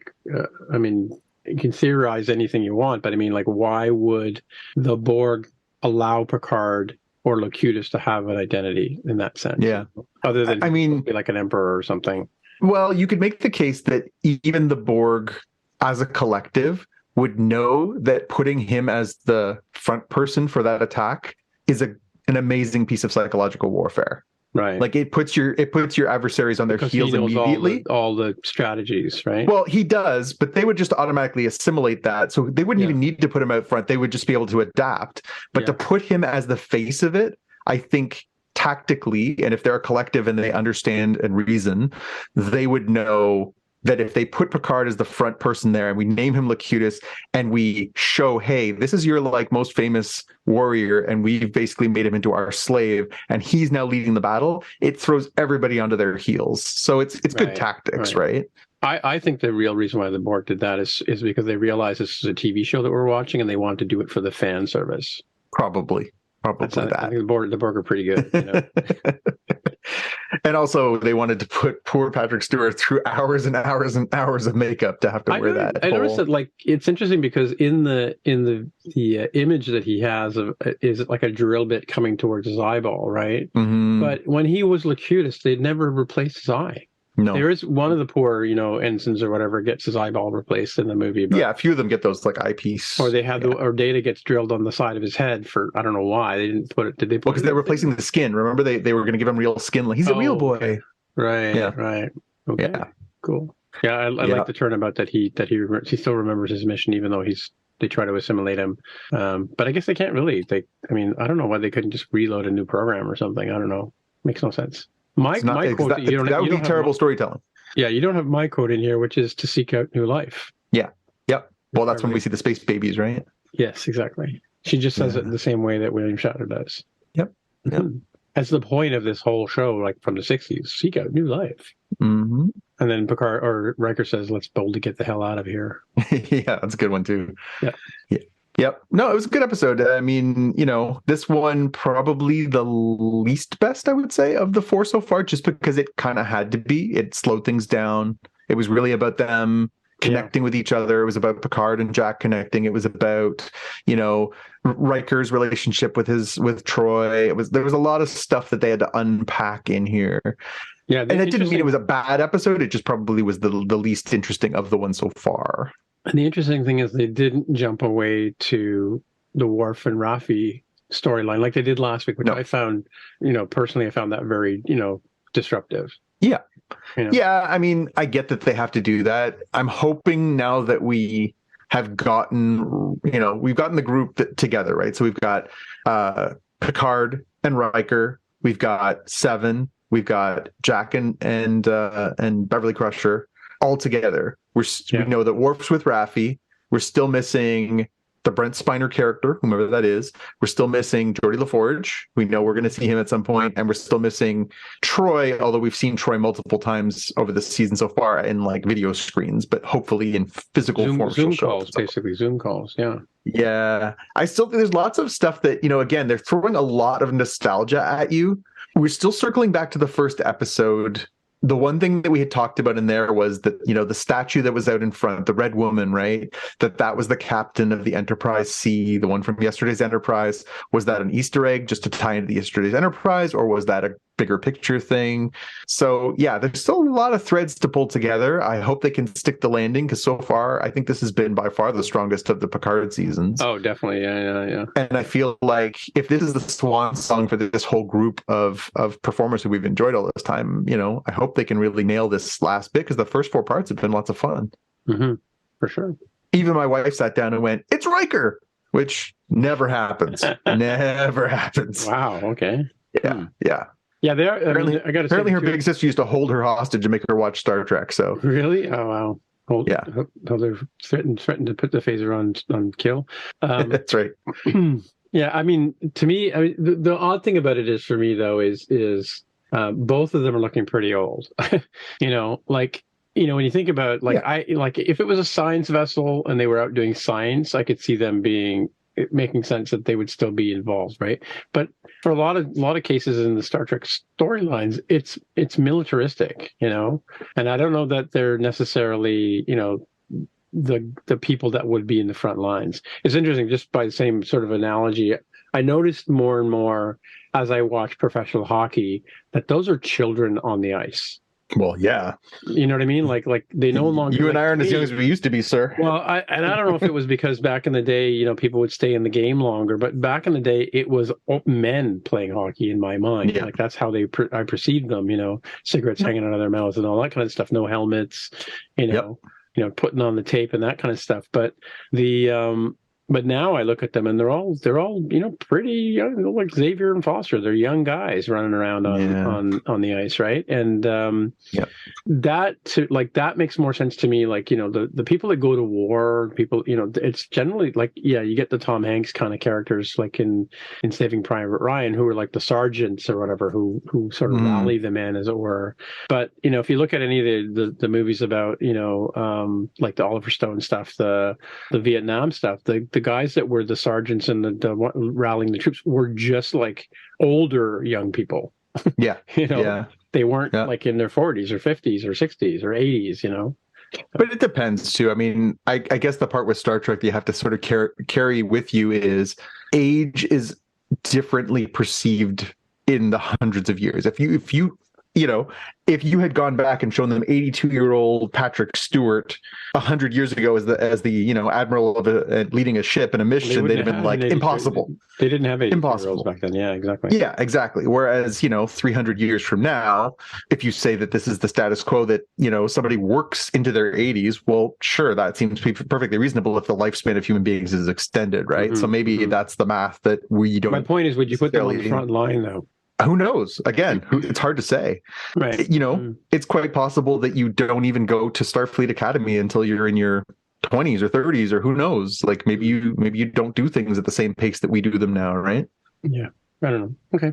can theorize anything you want, but why would the Borg allow Picard or Locutus to have an identity in that sense? Yeah. Other than be like an emperor or something. Well, you could make the case that even the Borg as a collective would know that putting him as the front person for that attack is an amazing piece of psychological warfare. Right. Like it puts your adversaries on their heels immediately. All the strategies, right? Well, he does, but they would just automatically assimilate that. So they wouldn't even need to put him out front. They would just be able to adapt. But to put him as the face of it, I think tactically, and if they're a collective and they understand and reason, they would know that if they put Picard as the front person there and we name him Locutus and we show, hey, this is your most famous warrior and we've basically made him into our slave and he's now leading the battle, it throws everybody onto their heels. So it's good tactics, right? I think the real reason why the Borg did that is because they realized this is a TV show that we're watching and they wanted to do it for the fan service. Probably I think the Borg are pretty good. And also, they wanted to put poor Patrick Stewart through hours and hours and hours of makeup to have to wear that. I noticed that, it's interesting because in the image that he has is like a drill bit coming towards his eyeball, right? Mm-hmm. But when he was Locutus, they'd never replaced his eye. No. There is one of the poor, ensigns or whatever gets his eyeball replaced in the movie. But, a few of them get those eyepiece. Or they have or Data gets drilled on the side of his head for, I don't know why. They didn't put it. Did they put because they're replacing the skin. Remember they were going to give him real skin. Like, he's a real boy. Okay. Right. Yeah. Right. Okay. Yeah. Cool. Yeah. I like the turnabout that he still remembers his mission, even though they try to assimilate him. But I guess they can't really. I don't know why they couldn't just reload a new program or something. I don't know. Makes no sense. My quote, that would be terrible storytelling. Yeah, you don't have my quote in here, which is to seek out new life. Yeah. Yep. Well, that's when we see the space babies, right? Yes, exactly. She just says it the same way that William Shatner does. Yep. That's the point of this whole show, from the 60s, seek out new life. Mm-hmm. And then Picard or Riker says, let's boldly get the hell out of here. Yeah, that's a good one too. Yeah. Yep. No, it was a good episode. This one probably the least best, I would say, of the four so far, just because it kind of had to be. It slowed things down. It was really about them connecting with each other. It was about Picard and Jack connecting. It was about, Riker's relationship with Troy. There was a lot of stuff that they had to unpack in here. Yeah, And it didn't mean it was a bad episode. It just probably was the least interesting of the ones so far. And the interesting thing is they didn't jump away to the Worf and Raffi storyline like they did last week, which I found, personally, I found that very, disruptive. Yeah. You know? Yeah. I mean, I get that they have to do that. I'm hoping now that we have gotten, we've gotten the group together, right? So we've got Picard and Riker. We've got Seven. We've got Jack and Beverly Crusher all together. We know that Worf's with Raffi. We're still missing the Brent Spiner character, whomever that is. We're still missing Geordie LaForge. We know we're going to see him at some point, and we're still missing Troy, although we've seen Troy multiple times over the season so far in like video screens, but hopefully in physical form. Zoom calls, basically. Zoom calls, yeah. Yeah. I still think there's lots of stuff that, again, they're throwing a lot of nostalgia at you. We're still circling back to the first episode. The one thing that we had talked about in there was that, the statue that was out in front, the red woman, right? That was the captain of the Enterprise C, the one from yesterday's Enterprise. Was that an Easter egg just to tie into the yesterday's Enterprise, or was that a bigger picture thing? So yeah, there's still a lot of threads to pull together. I hope they can stick the landing, because so far I think this has been by far the strongest of the Picard seasons. Oh, definitely. Yeah. And I feel like if this is the swan song for this whole group of performers who we've enjoyed all this time, I hope they can really nail this last bit, because the first 4 parts have been lots of fun. Mm-hmm. For sure. Even my wife sat down and went, "It's Riker," which never happens. Never happens. Wow. Okay. Yeah. Yeah. Yeah, they are. Apparently, her big sister used to hold her hostage and make her watch Star Trek. So really, oh wow, yeah. They're threatened to put the phaser on kill. That's right. Yeah, I mean, to me, the odd thing about it is, for me though, is both of them are looking pretty old. When you think about if it was a science vessel and they were out doing science, I could see them making sense that they would still be involved, right? But for a lot of cases in the Star Trek storylines, it's militaristic, and I don't know that they're necessarily, the people that would be in the front lines. It's interesting, just by the same sort of analogy, I noticed more and more as I watch professional hockey that those are children on the ice. Well, yeah. You know what I mean? Like they no longer. You and I aren't as young as we used to be, sir. Well, I don't know if it was because back in the day, people would stay in the game longer, but back in the day, it was men playing hockey in my mind. Yeah. Like that's how I perceived them. Cigarettes hanging out of their mouths and all that kind of stuff. No helmets. Putting on the tape and that kind of stuff. But but now I look at them and they're all pretty young, like Xavier and Foster. They're young guys running around on the ice, right? And that makes more sense to me. Like the people that go to war, people it's generally like you get the Tom Hanks kind of characters like in Saving Private Ryan, who are like the sergeants or whatever, who sort of rally the men, as it were. But if you look at any of the movies about like the Oliver Stone stuff, the Vietnam stuff, the guys that were the sergeants and the rallying the troops were just like older young people. Yeah. They weren't like in their 40s or 50s or 60s or 80s, But it depends too. I mean, I guess the part with Star Trek that you have to sort of carry with you is age is differently perceived in the hundreds of years. If you had gone back and shown them 82-year-old Patrick Stewart 100 years ago as the admiral of leading a ship in a mission, they'd have been like impossible. They didn't have 82-year-olds back then. Yeah, exactly. Yeah, exactly. Whereas 300 years from now, if you say that this is the status quo, that somebody works into their 80s, well, sure, that seems perfectly reasonable if the lifespan of human beings is extended, right? So maybe that's the math that we don't. My point is, would you put them on the front line though? Who knows? Again, it's hard to say. Right. It's quite possible that you don't even go to Starfleet Academy until you're in your 20s or 30s, or who knows? Like maybe you don't do things at the same pace that we do them now, right? Yeah. I don't know. Okay.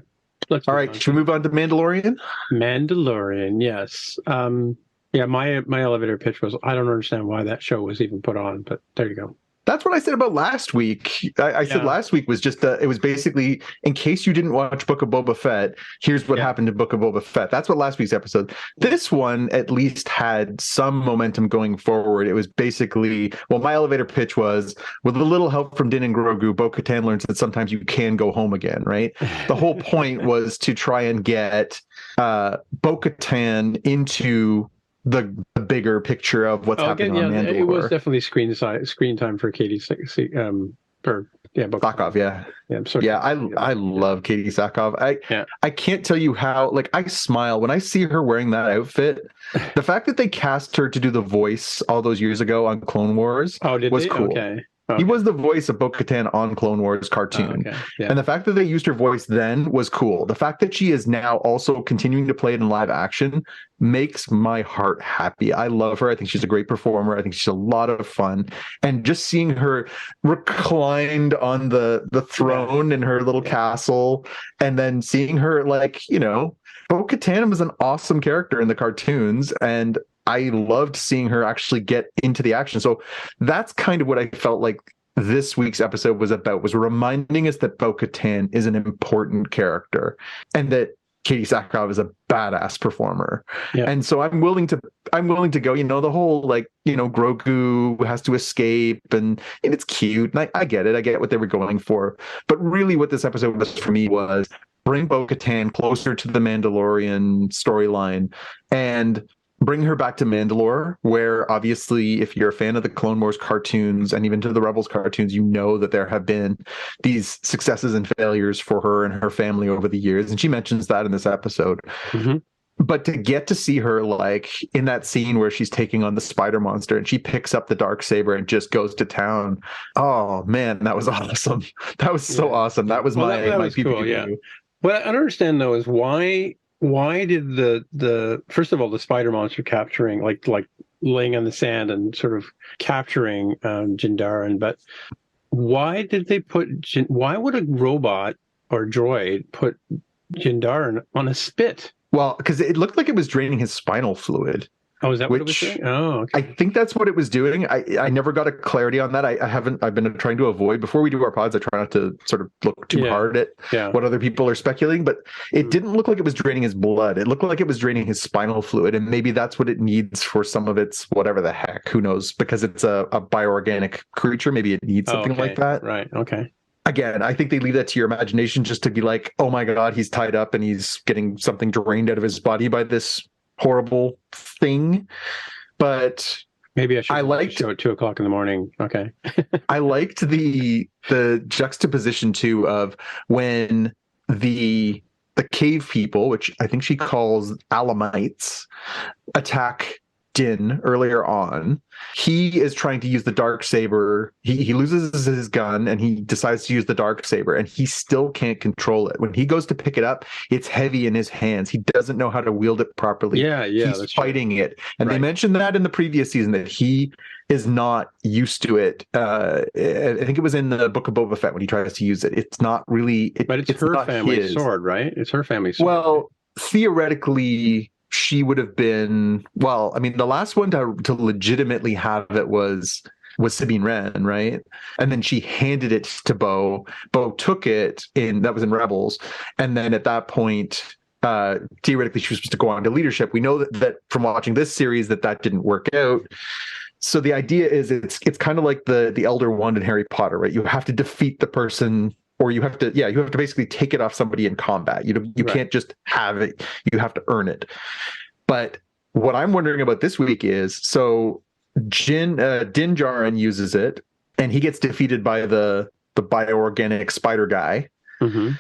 All right. Should we move on to Mandalorian? Mandalorian, yes. My elevator pitch was, I don't understand why that show was even put on, but there you go. That's what I said about last week. I said last week was just it was basically, in case you didn't watch Book of Boba Fett, here's what happened in Book of Boba Fett. That's what last week's episode. This one at least had some momentum going forward. It was basically, well, my elevator pitch was, with a little help from Din and Grogu, Bo-Katan learns that sometimes you can go home again, right? The whole point was to try and get Bo-Katan into the bigger picture of what's happening on Mandalore. It was definitely screen time for Katie Sackhoff, I love Katie Sackhoff. I can't tell you how, like, I smile when I see her wearing that outfit. The fact that they cast her to do the voice all those years ago on Clone Wars was cool. Okay. He was the voice of Bo-Katan on Clone Wars cartoon. And the fact that they used her voice then was cool. The fact that she is now also continuing to play it in live action makes my heart happy. I love her. I think she's a great performer. I think she's a lot of fun. And just seeing her reclined on the throne in her little castle, and then seeing her, like, you know, Bo-Katan was an awesome character in the cartoons, and I loved seeing her actually get into the action. So that's kind of what I felt like this week's episode was about, was reminding us that Bo-Katan is an important character and that Katie Sackhoff is a badass performer. And so I'm willing to go, you know, the whole, like, you know, Grogu has to escape and it's cute. And I get it. I get what they were going for. But really what this episode was for me was bring Bo-Katan closer to the Mandalorian storyline and bring her back to Mandalore, where obviously if you're a fan of the Clone Wars cartoons and even to the Rebels cartoons, you know that there have been these successes and failures for her and her family over the years. And she mentions that in this episode. But to get to see her, like, in that scene where she's taking on the spider monster and she picks up the Darksaber and just goes to town. Oh man, that was awesome. That was so awesome. That was my was cool, What I don't understand though is why did the first of all, the spider monster capturing, like laying on the sand and sort of capturing Jindarin, but why did they why would a robot or droid put Jindarin on a spit? Well, because it looked like it was draining his spinal fluid. Oh, is that what it was doing? Oh, okay. I think that's what it was doing. I never got a clarity on that. I've been trying to avoid, before we do our pods, I try not to sort of look too hard at what other people are speculating, but it didn't look like it was draining his blood. It looked like it was draining his spinal fluid, and maybe that's what it needs for some of its whatever the heck, who knows, because it's a bioorganic creature. Maybe it needs something like that. Right. Okay. Again, I think they leave that to your imagination, just to be like, oh my God, he's tied up and he's getting something drained out of his body by this horrible thing. But maybe I should show at 2:00 in the morning. Okay. I liked the juxtaposition too of when the cave people, which I think she calls Alamites, attack Din earlier on. He is trying to use the Darksaber. He loses his gun and he decides to use the Darksaber, and he still can't control it. When he goes to pick it up, it's heavy in his hands. He doesn't know how to wield it properly. He's fighting it. And they mentioned that in the previous season, that he is not used to it. I think it was in the Book of Boba Fett when he tries to use it. It's not really... But it's her family sword, right? It's her family sword. Well, theoretically... she would have been, well, I mean, the last one to legitimately have it was Sabine Wren, right? And then she handed it to Bo. Bo took it that was in Rebels. And then at that point, theoretically, she was supposed to go on to leadership. We know that from watching this series that didn't work out. So the idea is it's kind of like the Elder Wand in Harry Potter, right? You have to defeat the person, or you have to basically take it off somebody in combat. You can't just have it. You have to earn it. But what I'm wondering about this week is, so Din Djarin uses it, and he gets defeated by the bioorganic spider guy.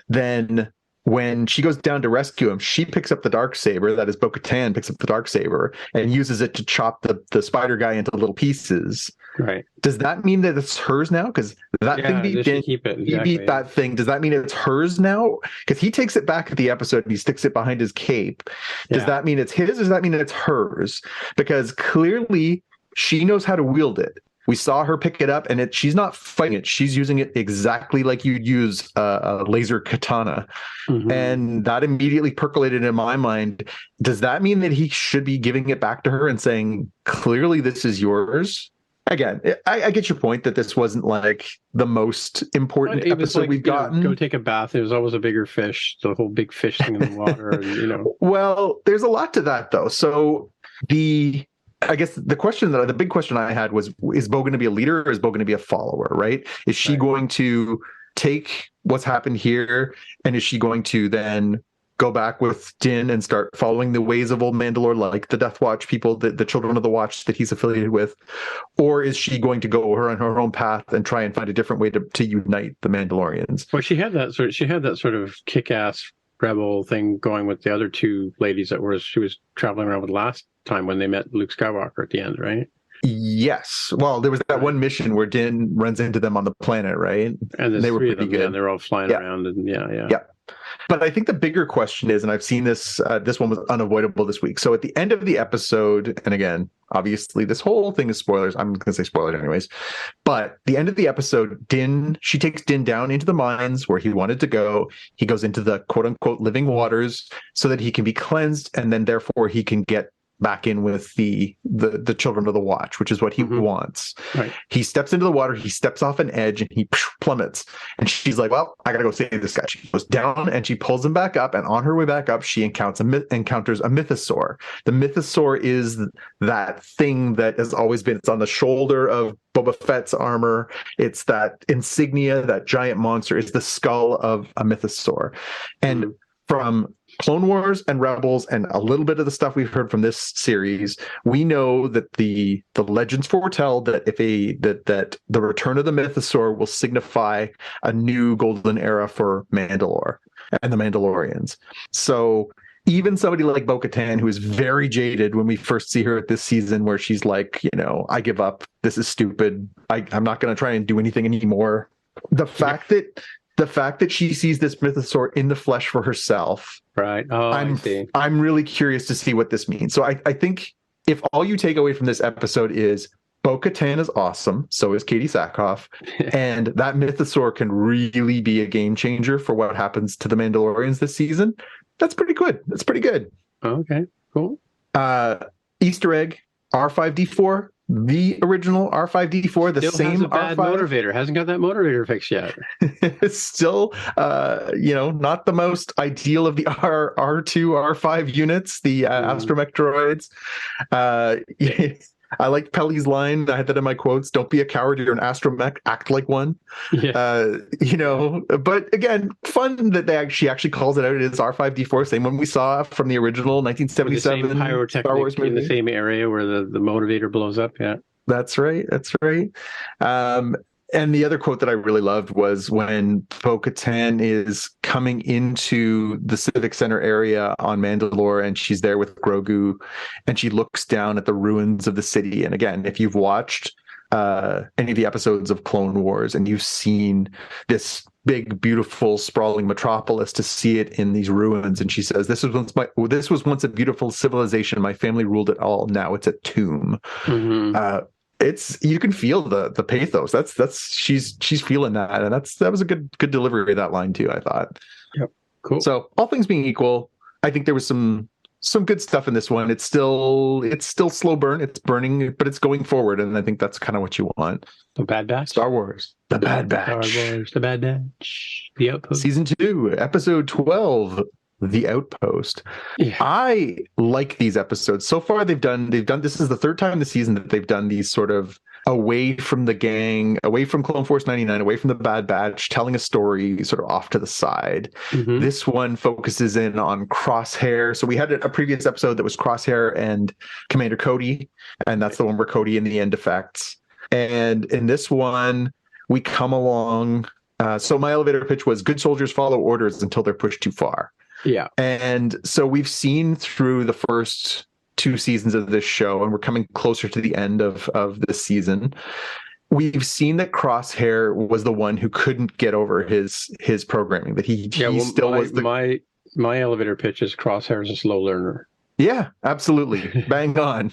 Then when she goes down to rescue him, she picks up the Darksaber. That is, Bo-Katan picks up the Darksaber and uses it to chop the spider guy into little pieces. Right. Does that mean that it's hers now? Because that thing beat Din. Exactly. He beat that thing. Does that mean it's hers now? Because he takes it back at the episode and he sticks it behind his cape. Does that mean it's his, or does that mean it's hers? Because clearly she knows how to wield it. We saw her pick it up, and she's not fighting it. She's using it exactly like you'd use a laser katana. And that immediately percolated in my mind. Does that mean that he should be giving it back to her and saying, clearly this is yours? again, I get your point that this wasn't like the most important It was episode like, we've gotten. go take a bath. There's always a bigger fish, the whole big fish thing in the water, and Well, there's a lot to that though. So I guess the big question I had was, is Bo going to be a leader or is Bo going to be a follower, right? Is she going to take what's happened here and is she going to then go back with Din and start following the ways of old Mandalore, like the Death Watch people, the Children of the Watch that he's affiliated with? Or is she going to go on her own path and try and find a different way to unite the Mandalorians? Well, she had that sort of kick-ass rebel thing going with the other two ladies she was traveling around with last time when they met Luke Skywalker at the end, right? Yes. Well, there was that one mission where Din runs into them on the planet, right? And they were pretty good. Yeah, and they're all flying around, and yeah. But I think the bigger question is, and I've seen this, this one was unavoidable this week. So at the end of the episode, and again, obviously this whole thing is spoilers. I'm going to say spoilers anyways. But the end of the episode, she takes Din down into the mines where he wanted to go. He goes into the quote unquote living waters so that he can be cleansed, and then therefore he can get back in with the Children of the Watch, which is what he wants. Right. He steps into the water, he steps off an edge, and he plummets. And she's like, well, I gotta go save this guy. She goes down and she pulls him back up, and on her way back up, she encounters a mythosaur. The mythosaur is that thing that has always been, it's on the shoulder of Boba Fett's armor. It's that insignia, that giant monster. It's the skull of a mythosaur. And from Clone Wars and Rebels and a little bit of the stuff we've heard from this series, we know that the legends foretell that that the return of the mythosaur will signify a new golden era for Mandalore and the Mandalorians. So even somebody like Bo-Katan, who is very jaded when we first see her at this season, where she's like, I give up. This is stupid. I'm not going to try and do anything anymore. The fact that she sees this mythosaur in the flesh for herself, right? Oh, I see. I'm really curious to see what this means. So I think if all you take away from this episode is Bo-Katan is awesome, so is Katie Sackhoff, and that mythosaur can really be a game changer for what happens to the Mandalorians this season, that's pretty good. That's pretty good. Okay, cool. Easter egg, R5D4. The original R5D4, the still same has a bad R5 motivator, hasn't got that motivator fixed yet. It's still, not the most ideal of the R2, R5 units, the astromech droids. I like Pelly's line. I had that in my quotes. Don't be a coward. You're an astromech. Act like one. Yeah. But again, fun that she actually calls it out. It is R5D4, same one we saw from the original 1977 the same pyrotechnic Star Wars movie. In the same area where the motivator blows up. Yeah. That's right. And the other quote that I really loved was when Bo-Katan is coming into the Civic Center area on Mandalore, and she's there with Grogu, and she looks down at the ruins of the city. And again, if you've watched any of the episodes of Clone Wars and you've seen this big, beautiful, sprawling metropolis, to see it in these ruins, and she says, "This was once a beautiful civilization. My family ruled it all. Now it's a tomb." Mm-hmm. You can feel the pathos. That's she's feeling that, and that was a good delivery of that line too, I thought. Yep. Cool. So all things being equal, I think there was some good stuff in this one. It's still slow burn. It's burning, but it's going forward, and I think that's kind of what you want. The Bad Batch. Star Wars. The Bad Batch. Star Wars. The Bad Batch. The Outpost. Season 2, episode 12. The Outpost. Yeah. I like these episodes. So far they've done this is the third time this season that they've done these sort of away from the gang, away from Clone Force 99, away from the Bad Batch, telling a story sort of off to the side. Mm-hmm. This one focuses in on Crosshair. So we had a previous episode that was Crosshair and Commander Cody, and that's the one where Cody in the end defects. And in this one, we come along. So my elevator pitch was good soldiers follow orders until they're pushed too far. Yeah. And so we've seen through the first 2 seasons of this show, and we're coming closer to the end of this season. We've seen that Crosshair was the one who couldn't get over his programming, that he still was my elevator pitch is Crosshair is a slow learner. Yeah, absolutely. Bang on.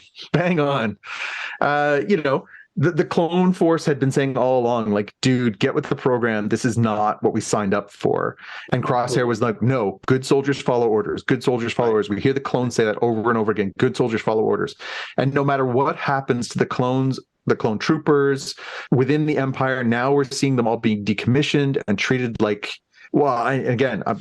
The Clone Force had been saying all along, like, dude, get with the program. This is not what we signed up for. And Crosshair was like, no, good soldiers follow orders. Good soldiers follow orders. We hear the clones say that over and over again. Good soldiers follow orders. And no matter what happens to the clones the clone troopers within the Empire. Now we're seeing them all being decommissioned and treated like, well,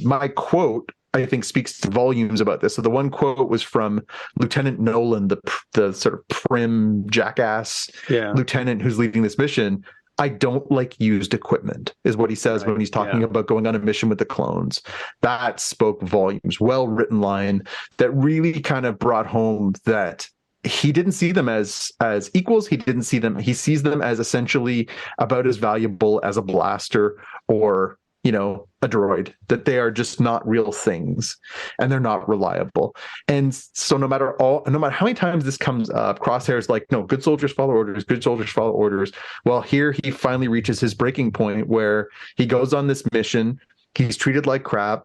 my quote, I think, speaks to volumes about this. So the one quote was from Lieutenant Nolan, the sort of prim jackass lieutenant who's leading this mission. I don't like used equipment, is what he says when he's talking about going on a mission with the clones. That spoke volumes. Well-written line that really kind of brought home that he didn't see them as equals. He sees them as essentially about as valuable as a blaster or, you know, a droid, that they are just not real things and they're not reliable. And so no matter how many times this comes up, Crosshair's like, no, good soldiers follow orders, good soldiers follow orders. Well, here he finally reaches his breaking point where he goes on this mission. He's treated like crap.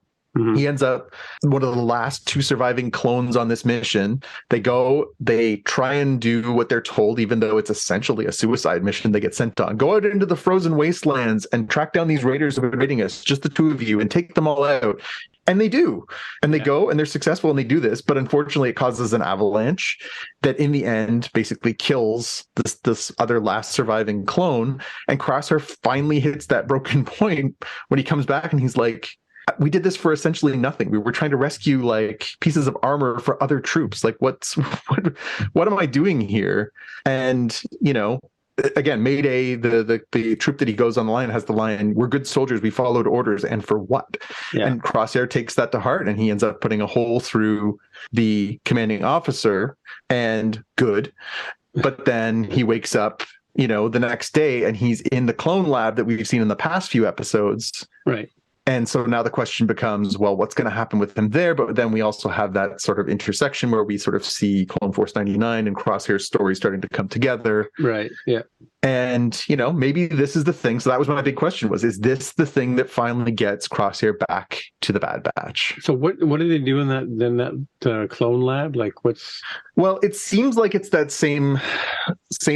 He ends up one of the last two surviving clones on this mission. They try and do what they're told, even though it's essentially a suicide mission they get sent on. Go out into the frozen wastelands and track down these raiders who are invading us, just the two of you, and take them all out. And they do. And they go and they're successful and they do this. But unfortunately, it causes an avalanche that in the end basically kills this other last surviving clone. And Crosshair finally hits that broken point when he comes back and he's like, we did this for essentially nothing. We were trying to rescue like pieces of armor for other troops. Like what am I doing here? And, you know, again, Mayday, the troop that he goes on the line has the line, we're good soldiers, we followed orders, and for what? And Crosshair takes that to heart and he ends up putting a hole through the commanding officer, and good. But then he wakes up, you know, the next day and he's in the clone lab that we've seen in the past few episodes. Right. And so now the question becomes, well, what's going to happen with him there? But then we also have that sort of intersection where we sort of see Clone Force 99 and Crosshair's story starting to come together. Right. Yeah. And, you know, maybe this is the thing. So that was my big question was, is this the thing that finally gets Crosshair back to the Bad Batch? So what do they do in that clone lab? Like what's... Well, it seems like it's that same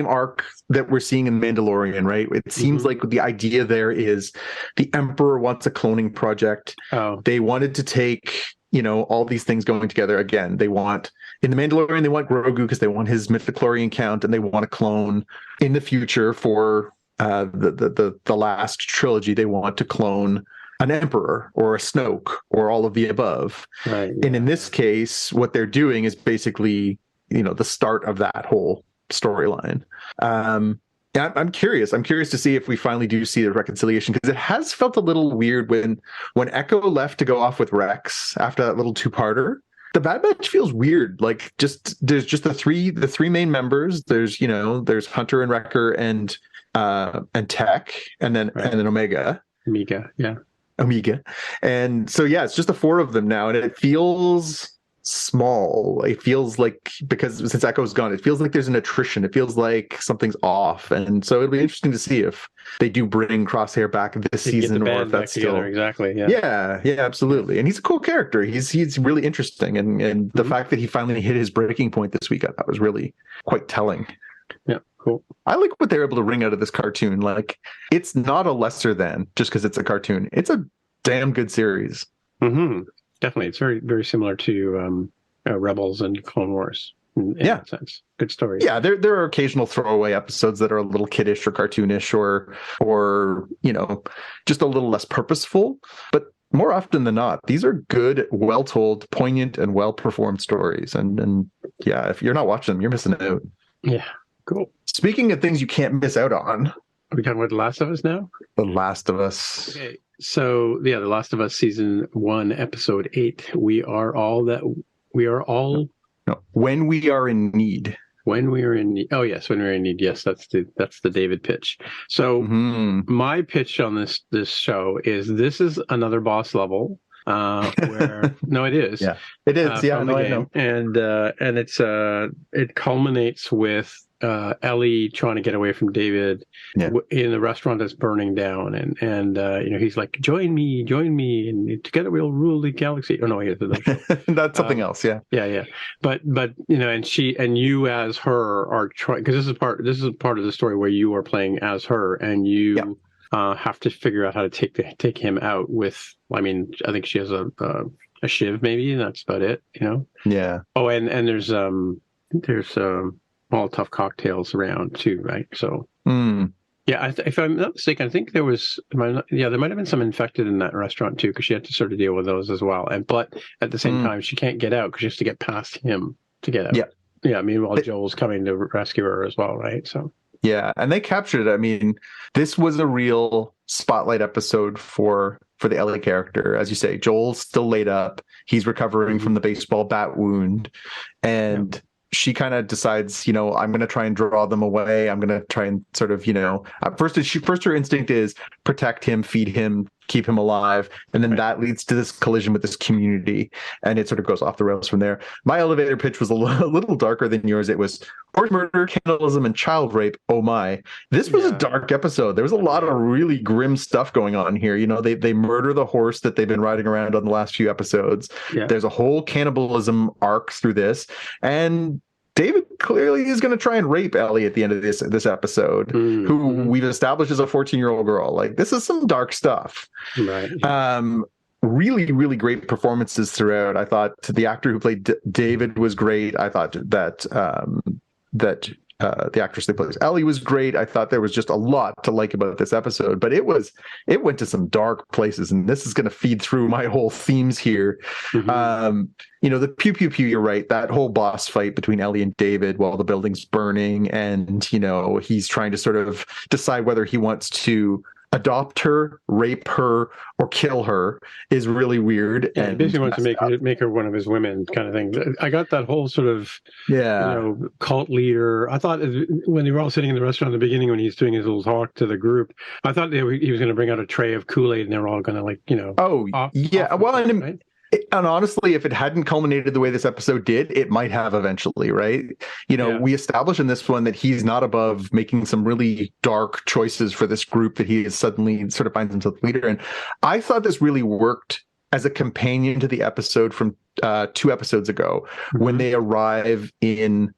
arc that we're seeing in Mandalorian, right? It seems like the idea there is the Emperor wants a cloning project. Oh. They wanted to take, you know, all these things going together. Again, they want, in the Mandalorian, they want Grogu because they want his midichlorian count, and they want a clone in the future for the last trilogy. They want to clone an Emperor or a Snoke or all of the above. Right. Yeah. And in this case, what they're doing is basically, you know, the start of that whole storyline. I'm curious. I'm curious to see if we finally do see the reconciliation, because it has felt a little weird when Echo left to go off with Rex after that little two-parter. The Bad Batch feels weird. Like there's just the three main members. There's, you know, there's Hunter and Wrecker and Tech, and then Omega. Omega. And so yeah, it's just the four of them now, and it feels small. It feels like, because since Echo's gone, it feels like there's an attrition. It feels like something's off, and so it'll be interesting to see if they do bring Crosshair back this season, or if that's still exactly. Yeah, absolutely. And he's a cool character. He's really interesting, and the fact that he finally hit his breaking point this week, I thought was really quite telling. Yeah, cool. I like what they're able to wring out of this cartoon. Like, it's not a lesser than just because it's a cartoon. It's a damn good series. Mm-hmm. Definitely. It's very, very similar to Rebels and Clone Wars in that sense. Good story. Yeah, there are occasional throwaway episodes that are a little kiddish or cartoonish or you know, just a little less purposeful. But more often than not, these are good, well-told, poignant, and well-performed stories. And yeah, if you're not watching them, you're missing out. Yeah, cool. Speaking of things you can't miss out on. Are we talking about The Last of Us now? The Last of Us. Okay. So, yeah, The Last of Us Season 1, Episode 8. We are all... No, when we are in need. When we are in need. Oh, yes, when we're in need. Yes, that's the David pitch. So my pitch on this show is, this is another boss level. Where no, it is. Yeah, it is. Yeah, no, I know. And it culminates with Ellie trying to get away from David in the restaurant that's burning down, and you know, he's like, join me, and together we'll rule the galaxy. Oh no, that's something else. Yeah. But you know, and she and you as her are trying, because this is part of the story where you are playing as her, and you have to figure out how to take him out with. I mean, I think she has a shiv maybe, and that's about it. You know. Yeah. Oh, and there's Molotov cocktails around too, right? So Mm. yeah, if I'm not mistaken, I think there was there might have been some infected in that restaurant too, because she had to sort of deal with those as well. But at the same time, she can't get out because she has to get past him to get out. Yeah. Meanwhile, Joel's coming to rescue her as well, right? So Yeah, and they captured it. I mean, this was a real spotlight episode for the Ellie character. As you say, Joel's still laid up. He's recovering from the baseball bat wound, and she kind of decides, I'm going to try and draw them away. I'm going to try and sort of, first her instinct is protect him, feed him, keep him alive. And then that leads to this collision with this community. And it sort of goes off the rails from there. My elevator pitch was a little darker than yours. It was horse murder, cannibalism, and child rape. Oh my. This was a dark episode. There was a lot of really grim stuff going on here. They murder the horse that they've been riding around on the last few episodes. Yeah. There's a whole cannibalism arc through this. And David clearly is going to try and rape Ellie at the end of this episode, who we've established as a 14-year-old girl. Like, this is some dark stuff. Right. Really, really great performances throughout. I thought the actor who played David was great. I thought that the actress that plays Ellie was great. I thought there was just a lot to like about this episode, but it went to some dark places, and this is going to feed through my whole themes here. The pew pew pew, you're right. That whole boss fight between Ellie and David while the building's burning, and he's trying to sort of decide whether he wants to adopt her, rape her, or kill her is really weird. Yeah, and basically wants to make her one of his women, kind of thing. I got that whole sort of cult leader. I thought when they were all sitting in the restaurant in the beginning, when he's doing his little talk to the group, I thought he was going to bring out a tray of Kool-Aid and they were all going to right? And honestly, if it hadn't culminated the way this episode did, it might have eventually, right? We established in this one that he's not above making some really dark choices for this group that he is suddenly sort of finds himself leader in. I thought this really worked as a companion to the episode from 2 episodes ago when they arrive in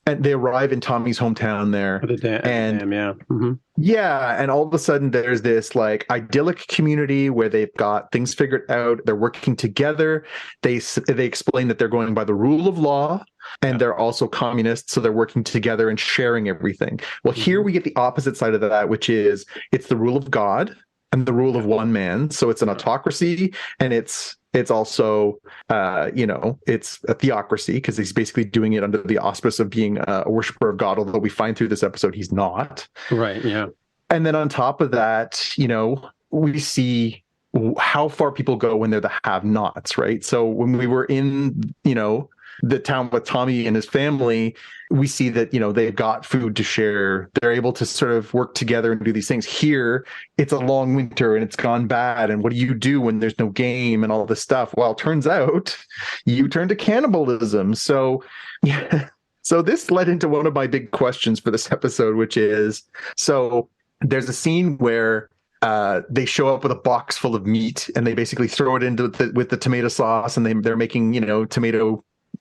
Tommy's hometown there. And all of a sudden there's this like idyllic community where they've got things figured out. They're working together. They explain that they're going by the rule of law, and they're also communists, so they're working together and sharing everything. Well, here we get the opposite side of that, which is it's the rule of God and the rule of one man. So it's an autocracy, and it's also, it's a theocracy because he's basically doing it under the auspice of being a worshiper of God, although we find through this episode he's not. Right, yeah. And then on top of that, we see how far people go when they're the have-nots, right? So when we were in, the town with Tommy and his family, we see that, they've got food to share. They're able to sort of work together and do these things. Here, it's a long winter and it's gone bad. And what do you do when there's no game and all this stuff? Well, it turns out you turn to cannibalism. So, so this led into one of my big questions for this episode, which is, so there's a scene where they show up with a box full of meat and they basically throw it into with the tomato sauce, and they're making,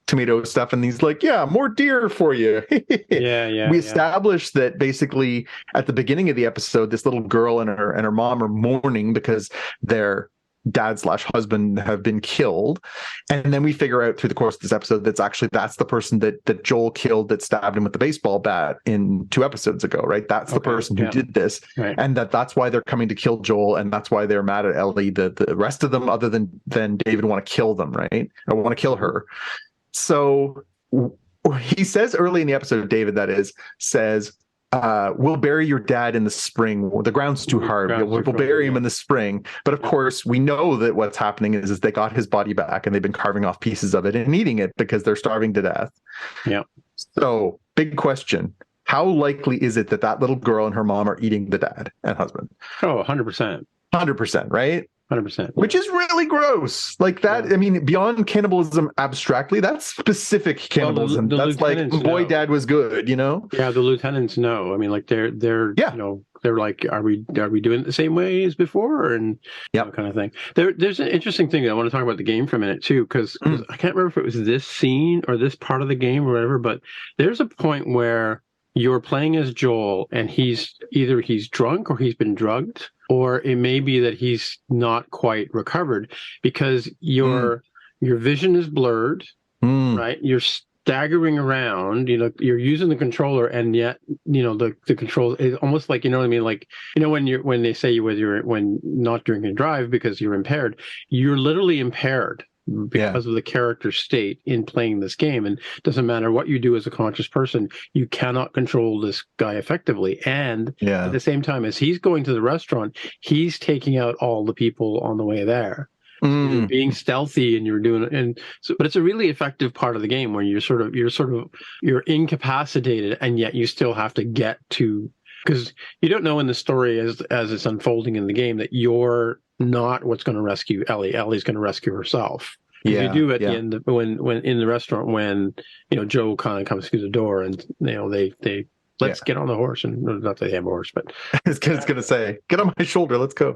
tomato stuff, and he's like, more deer for you. We established that basically at the beginning of the episode, this little girl and her mom are mourning because their dad/husband have been killed, and then we figure out through the course of this episode that's the person that Joel killed, that stabbed him with the baseball bat in 2 episodes ago, right? That's the person who did this, right. And that's why they're coming to kill Joel, and that's why they're mad at Ellie. The rest of them, other than David, want to kill them, right? Or want to kill her. So he says early in the episode, David, says, we'll bury your dad in the spring. The ground's too hard. We'll bury him in the spring. But of course, we know that what's happening is they got his body back and they've been carving off pieces of it and eating it because they're starving to death. Yeah. So big question. How likely is it that little girl and her mom are eating the dad and husband? Oh, 100%. 100%, right? 100%. Which is really gross. Like that, I mean, beyond cannibalism abstractly, that's specific cannibalism. Well, that's like, boy, dad was good, Yeah, the lieutenants know. I mean, like they're they're like, are we doing it the same way as before? And that kind of thing. There's an interesting thing that I want to talk about the game for a minute too, because I can't remember if it was this scene or this part of the game or whatever, but there's a point where you're playing as Joel and he's drunk or he's been drugged, or it may be that he's not quite recovered because your vision is blurred, right? You're staggering around, you're using the controller, and yet, the control is almost like, you know what I mean? Like, when they say when not during a drive because you're impaired, you're literally impaired because of the character state in playing this game. And it doesn't matter what you do as a conscious person, you cannot control this guy effectively. And at the same time as he's going to the restaurant, he's taking out all the people on the way there. So you're being stealthy, and you're doing it, and so, but it's a really effective part of the game where you're incapacitated, and yet you still have to get to, because you don't know in the story as it's unfolding in the game that you're not what's going to rescue Ellie. Ellie's going to rescue herself. You do at the end when in the restaurant, when Joe kind of comes through the door, and they let's get on the horse, and not that they have a horse, but it's going to say, get on my shoulder, let's go.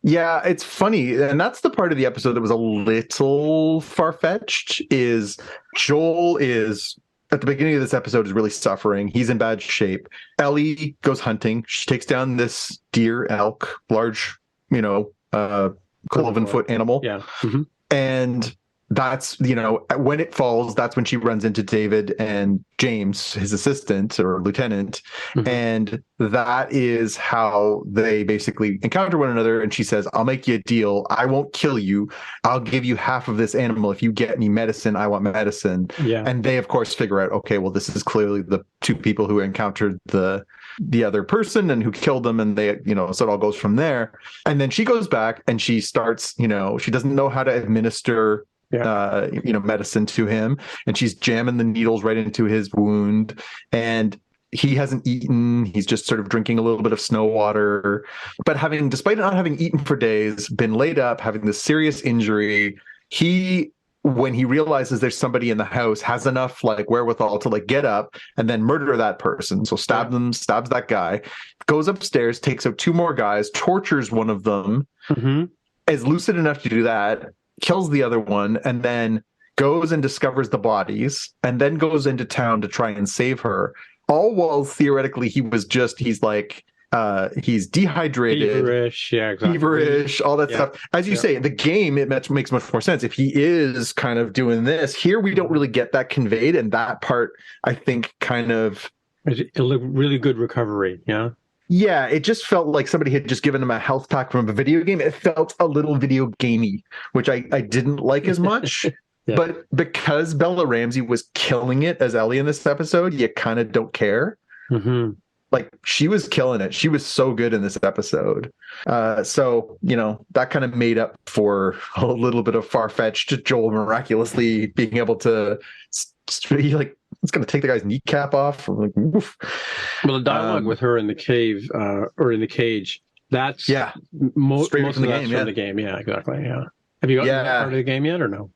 Yeah, it's funny, and that's the part of the episode that was a little far-fetched, is Joel is, at the beginning of this episode, is really suffering. He's in bad shape. Ellie goes hunting. She takes down this deer, elk, large, cloven-foot animal. Yeah. Mm-hmm. And that's, when it falls, that's when she runs into David and James, his assistant or lieutenant. Mm-hmm. And that is how they basically encounter one another. And she says, I'll make you a deal. I won't kill you. I'll give you half of this animal. If you get me medicine, I want medicine. Yeah. And they, of course, figure out, okay, well, this is clearly the two people who encountered the other person and who killed them. And they, so it all goes from there. And then she goes back and she starts, she doesn't know how to administer medicine to him, and she's jamming the needles right into his wound, and he hasn't eaten. He's just sort of drinking a little bit of snow water, but despite not having eaten for days, been laid up, having this serious injury, when he realizes there's somebody in the house, has enough wherewithal to get up and then murder that person. So stabs that guy, goes upstairs, takes out two more guys, tortures one of them, is lucid enough to do that, kills the other one, and then goes and discovers the bodies, and then goes into town to try and save her. All while theoretically he's dehydrated, feverish, feverish, all that stuff. As you say, the game, it makes much more sense if he is kind of doing this. Here, we don't really get that conveyed, and that part, I think, kind of a really good recovery. Yeah, it just felt like somebody had just given him a health pack from a video game. It felt a little video gamey, which I didn't like as much. But because Bella Ramsey was killing it as Ellie in this episode, you kind of don't care. Mm-hmm. She was killing it. She was so good in this episode. So, that kind of made up for a little bit of far-fetched Joel miraculously being able to it's going to take the guy's kneecap off. Woof. Well, the dialogue with her in the cave or in the cage, that's most from of the that's game. From the game. Yeah, exactly. Yeah. Have you gotten that part of the game yet, or no?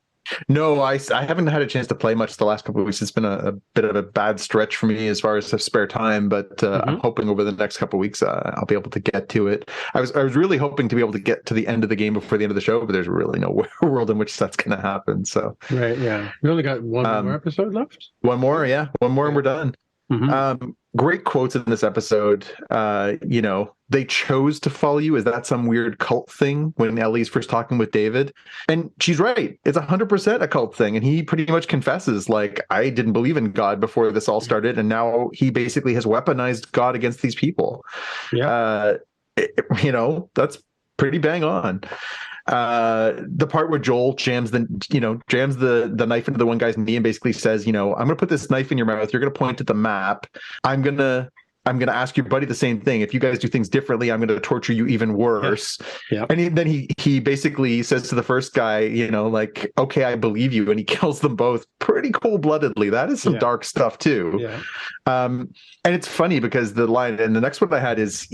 No, I haven't had a chance to play much the last couple of weeks. It's been a bit of a bad stretch for me as far as spare time, but I'm hoping over the next couple of weeks I'll be able to get to it. I was really hoping to be able to get to the end of the game before the end of the show, but there's really no world in which that's going to happen. So right, yeah, we only got one more episode left. One more, and we're done. Mm-hmm. Great quotes in this episode. They chose to follow you. Is that some weird cult thing when Ellie's first talking with David? And she's right. It's 100% a cult thing. And he pretty much confesses, I didn't believe in God before this all started. And now he basically has weaponized God against these people. Yeah. That's pretty bang on. The part where Joel jams the knife into the one guy's knee and basically says, I'm going to put this knife in your mouth. You're going to point at the map. I'm going to ask your buddy the same thing. If you guys do things differently, I'm going to torture you even worse. Yeah. And then he basically says to the first guy, okay, I believe you. And he kills them both pretty cold-bloodedly. That is some dark stuff too. Yeah. And it's funny because the line, and the next one I had is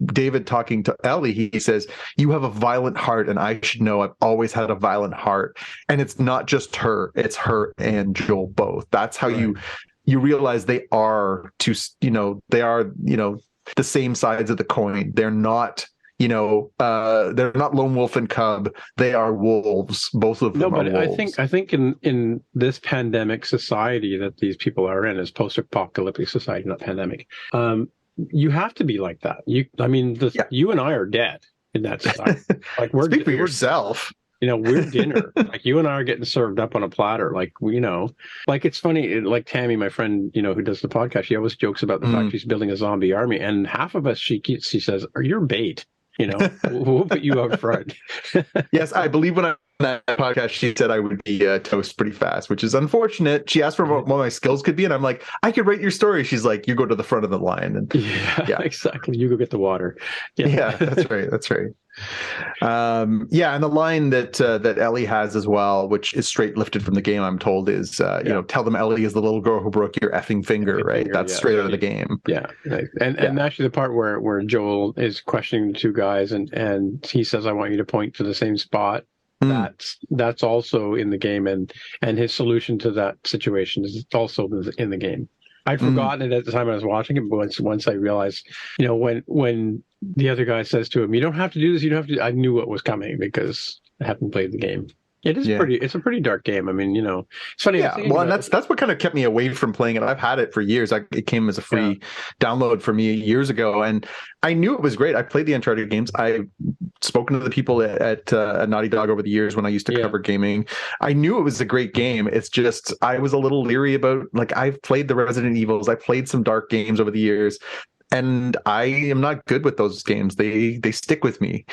David talking to Ellie. He says, you have a violent heart, and I should know I've always had a violent heart. And it's not just her, it's her and Joel both. That's how you realize they are the same sides of the coin. They're not, they're not lone wolf and cub. They are wolves. Both of them are wolves. No, but I think in this pandemic society that these people are in, is post-apocalyptic society, not pandemic. You have to be like that. You and I are dead in that society. Speak for yourself. we're dinner. Like you and I are getting served up on a platter. Like like it's funny. Like Tammy, my friend, who does the podcast, she always jokes about the fact she's building a zombie army, and half of us, she says, "Are you bait?" We'll put you up front. Yes, I believe when I on that podcast, she said I would be toast pretty fast, which is unfortunate. She asked for what my skills could be, and I'm like, I could write your story. She's like, you go to the front of the line, and yeah, exactly. You go get the water. Yeah, that's right. That's right. And the line that Ellie has as well, which is straight lifted from the game, I'm told, is tell them Ellie is the little girl who broke your effing finger, right? That's straight out of the game. Yeah, right. And actually the part where Joel is questioning the two guys, and he says, I want you to point to the same spot. That's also in the game, and his solution to that situation is also in the game. I'd forgotten it at the time I was watching it, but once I realized, when the other guy says to him, "You don't have to do this. You don't have to," I knew what was coming because I hadn't played the game. It is it's a pretty dark game. I mean, it's funny. Yeah, well, and that's what kind of kept me away from playing it. I've had it for years. It came as a free download for me years ago, and I knew it was great. I played the Uncharted games. I've spoken to the people at Naughty Dog over the years when I used to cover gaming. I knew it was a great game. It's just I was a little leery about, like, I've played the Resident Evils. I played some dark games over the years, and I am not good with those games. They stick with me.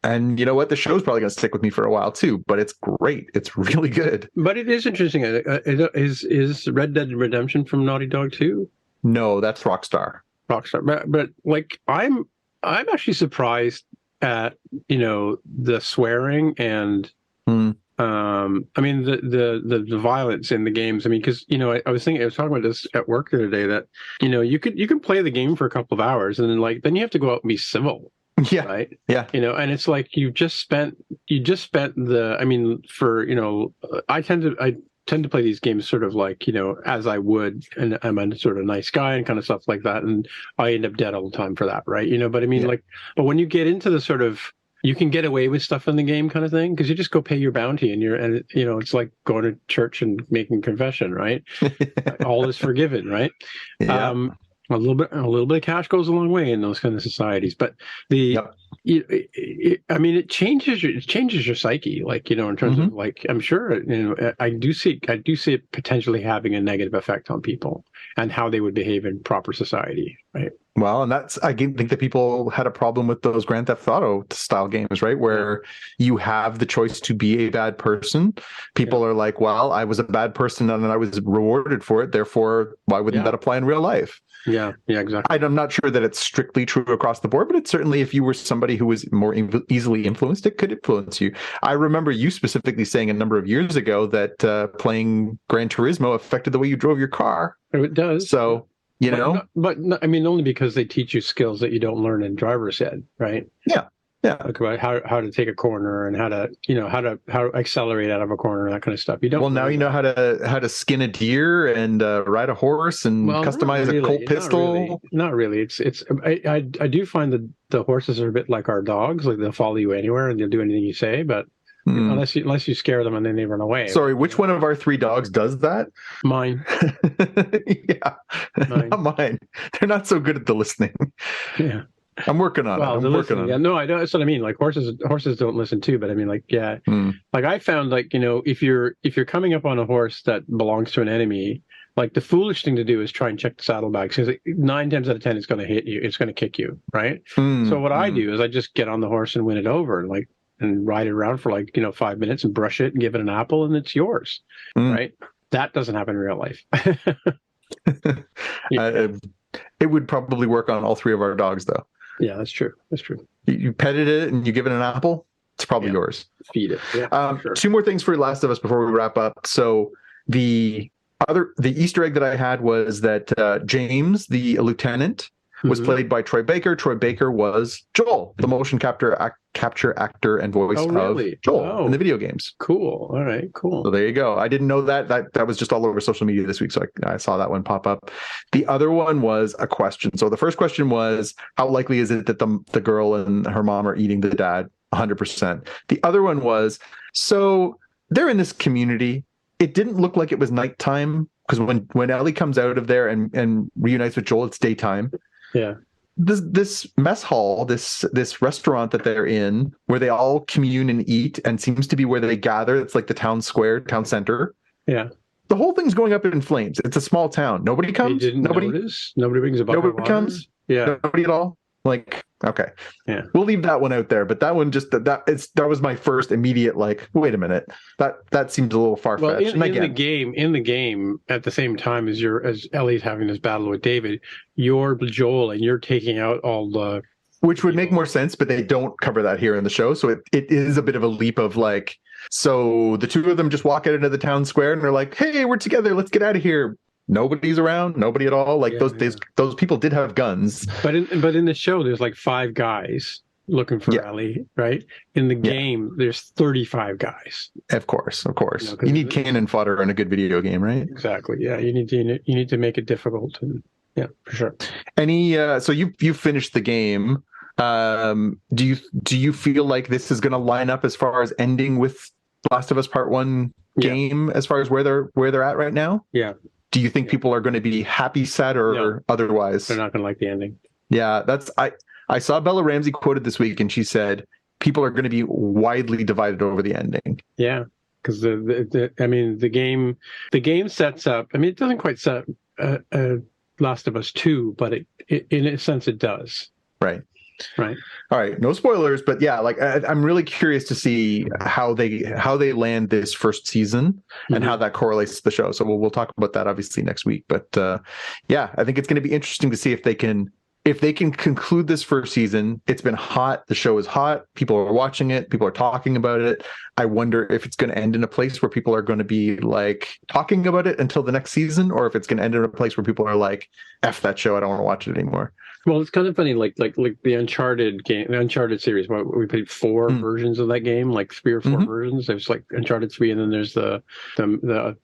And you know what? The show's probably going to stick with me for a while too, but it's great. It's really good. But it is interesting. Is Red Dead Redemption from Naughty Dog too? No, that's Rockstar. But like I'm actually surprised at the swearing and I mean the violence in the games. I mean, because I was talking about this at work the other day, that you can play the game for a couple of hours and then you have to go out and be civil. Yeah. Right. Yeah. And it's like you just spent the. I mean, I tend to play these games sort of like as I would, and I'm a sort of nice guy and kind of stuff like that, and I end up dead all the time for that, right? But I mean, but when you get into the sort of, you can get away with stuff in the game kind of thing because you just go pay your bounty and it's like going to church and making confession, right? All is forgiven, right? Yeah. A little bit of cash goes a long way in those kind of societies, but it changes your psyche, like in terms of, like, I'm sure I do see it potentially having a negative effect on people and how they would behave in proper society, right? Well, and I think that people had a problem with those Grand Theft Auto style games, right? Where you have the choice to be a bad person. People are like, well, I was a bad person and I was rewarded for it. Therefore, why wouldn't that apply in real life? Yeah, exactly. I'm not sure that it's strictly true across the board, but it's certainly, if you were somebody who was more easily influenced, it could influence you. I remember you specifically saying a number of years ago that playing Gran Turismo affected the way you drove your car. It does. So, but I mean, only because they teach you skills that you don't learn in driver's ed, right? Yeah. Yeah. Like about how to take a corner and how to accelerate out of a corner and that kind of stuff. You don't. Well, now you know how to skin a deer and ride a horse and customize a Colt pistol. Not really. It's. I do find that the horses are a bit like our dogs. Like, they'll follow you anywhere and they'll do anything you say, but unless you scare them and then they run away. Sorry, which one of our three dogs does that? Mine. Not mine. They're not so good at the listening. Yeah. I'm working on it. I'm working on it. No, I don't. That's what I mean. Like, horses don't listen too. But I mean, like, like I found, like, if you're coming up on a horse that belongs to an enemy, like, the foolish thing to do is try and check the saddlebags, because 9 times out of 10 it's going to hit you. It's going to kick you, right? So what I do is I just get on the horse and win it over, and ride it around for 5 minutes and brush it and give it an apple and it's yours, right? That doesn't happen in real life. It would probably work on all three of our dogs, though. Yeah, that's true. That's true. You petted it and you give it an apple, it's probably yours. Feed it. Yeah, sure. 2 more things for Last of Us before we wrap up. So the Easter egg that I had was that James, the lieutenant, was played by Troy Baker. Troy Baker was Joel, the motion capture actor and voice of Joel in the video games. Cool. All right, cool. So there you go. I didn't know that. That was just all over social media this week, so I saw that one pop up. The other one was a question. So the first question was, how likely is it that the girl and her mom are eating the dad? 100%. The other one was, so they're in this community. It didn't look like it was nighttime, because when Ellie comes out of there and reunites with Joel, it's daytime. Yeah. this mess hall, this restaurant that they're in, where they all commune and eat, and seems to be where they gather. It's like the town square, town center. Yeah. The whole thing's going up in flames. It's a small town. Nobody comes. You didn't notice? Nobody brings a bucket of water? Comes. Yeah. Nobody at all. Like, okay. Yeah. We'll leave that one out there. But that one just that was my first immediate like, wait a minute. That seems a little far-fetched. Well, in the game, at the same time as Ellie's having this battle with David, you're Joel and you're taking out all the, which would make more sense, but they don't cover that here in the show. So it is a bit of a leap of like, so the two of them just walk out into the town square and they're like, hey, we're together, let's get out of here. Nobody's around, nobody at all. Like those people did have guns. But in the show, there's like 5 guys looking for Ellie, right? In the game, there's 35 guys. Of course. You need cannon fodder in a good video game, right? Exactly. Yeah, you need to make it difficult. And, yeah, for sure. So you finished the game. Do you feel like this is going to line up as far as ending with Last of Us Part 1 game, as far as where they're at right now? Yeah. Do you think people are going to be happy, sad, or otherwise? They're not going to like the ending. Yeah, I saw Bella Ramsey quoted this week, and she said people are going to be widely divided over the ending. Yeah, because the game sets up. I mean, it doesn't quite set up Last of Us 2, but it in a sense it does. Right. Right. All right. No spoilers, but yeah, like I'm really curious to see how they land this first season and how that correlates to the show. So we'll talk about that obviously next week. But yeah, I think it's going to be interesting to see if they can conclude this first season. It's been hot. The show is hot. People are watching it. People are talking about it. I wonder if it's going to end in a place where people are going to be like talking about it until the next season, or if it's going to end in a place where people are like, F that show, I don't want to watch it anymore. Well, it's kind of funny, like the Uncharted game, the Uncharted series. We played 4 versions of that game, like 3 or 4 versions. There's like Uncharted 3, and then there's the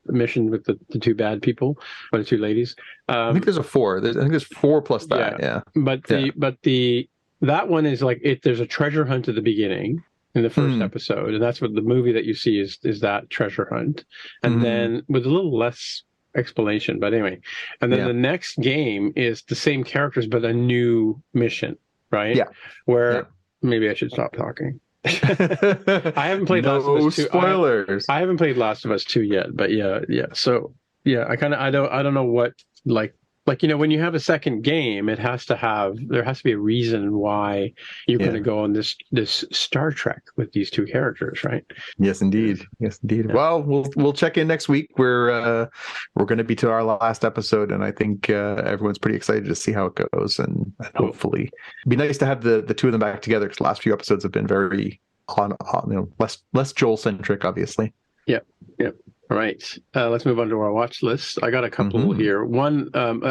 mission with the 2 bad people, or the 2 ladies. I think there's a 4. I think there's 4 plus that. Yeah. But that one is like there's a treasure hunt at the beginning in the first episode, and that's what the movie that you see is that treasure hunt, and then with a little less explanation, but anyway, and then the next game is the same characters but a new mission, right? Where maybe I should stop talking. I haven't played Last of Us 2. Spoilers. I haven't played Last of Us 2 yet, but yeah. So yeah, I don't know what like when you have a second game, there has to be a reason why you're going to go on this Star Trek with these 2 characters, right? Yes, indeed. Yeah. Well, we'll check in next week. We're going to be to our last episode, and I think everyone's pretty excited to see how it goes, and hopefully it'd be nice to have the 2 of them back together, because the last few episodes have been very less Joel centric, obviously. Yep. All right, let's move on to our watch list. I got a couple here. One,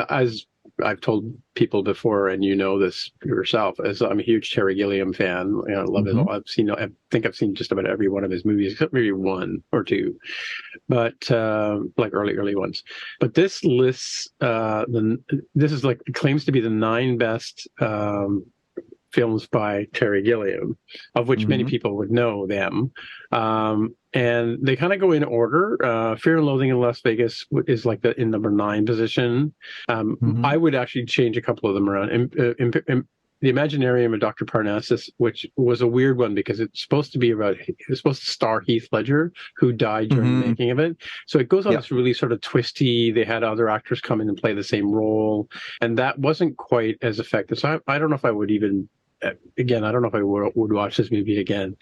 as I've told people before, and you know this yourself, as I'm a huge Terry Gilliam fan. I love it all. I think I've seen just about every one of his movies, except maybe 1 or 2, but like early ones. But this lists this is like, it claims to be the 9 best films by Terry Gilliam, of which many people would know them. And they kind of go in order. Fear and Loathing in Las Vegas is like in number 9 position. I would actually change a couple of them around. The Imaginarium of Dr. Parnassus, which was a weird one because it's supposed to star Heath Ledger, who died during the making of it. So it goes on this really sort of twisty. They had other actors come in and play the same role, and that wasn't quite as effective. So I don't know if I would even, again, I don't know if I would watch this movie again.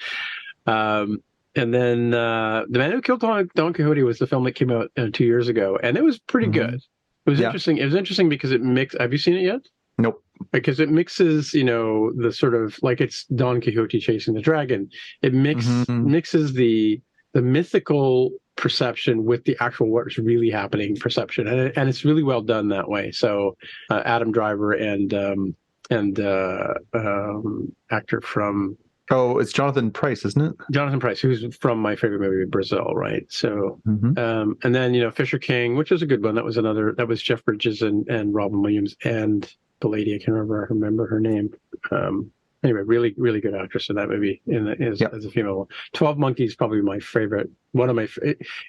And then The Man Who Killed Don Quixote was the film that came out 2 years ago, and it was pretty good. It was interesting. It was interesting because it mixed. Have you seen it yet? Nope. Because it mixes, the sort of like it's Don Quixote chasing the dragon. It mixes the mythical perception with the actual what's really happening perception, and it's really well done that way. So Adam Driver and actor from. Oh, it's Jonathan Pryce, isn't it? Jonathan Pryce, who's from my favorite movie, Brazil, right? So, and then, Fisher King, which is a good one. That was Jeff Bridges and Robin Williams and the lady, I can't remember her name. Anyway, really, really good actress in that movie as a female. 12 Monkeys, probably my favorite. One of my,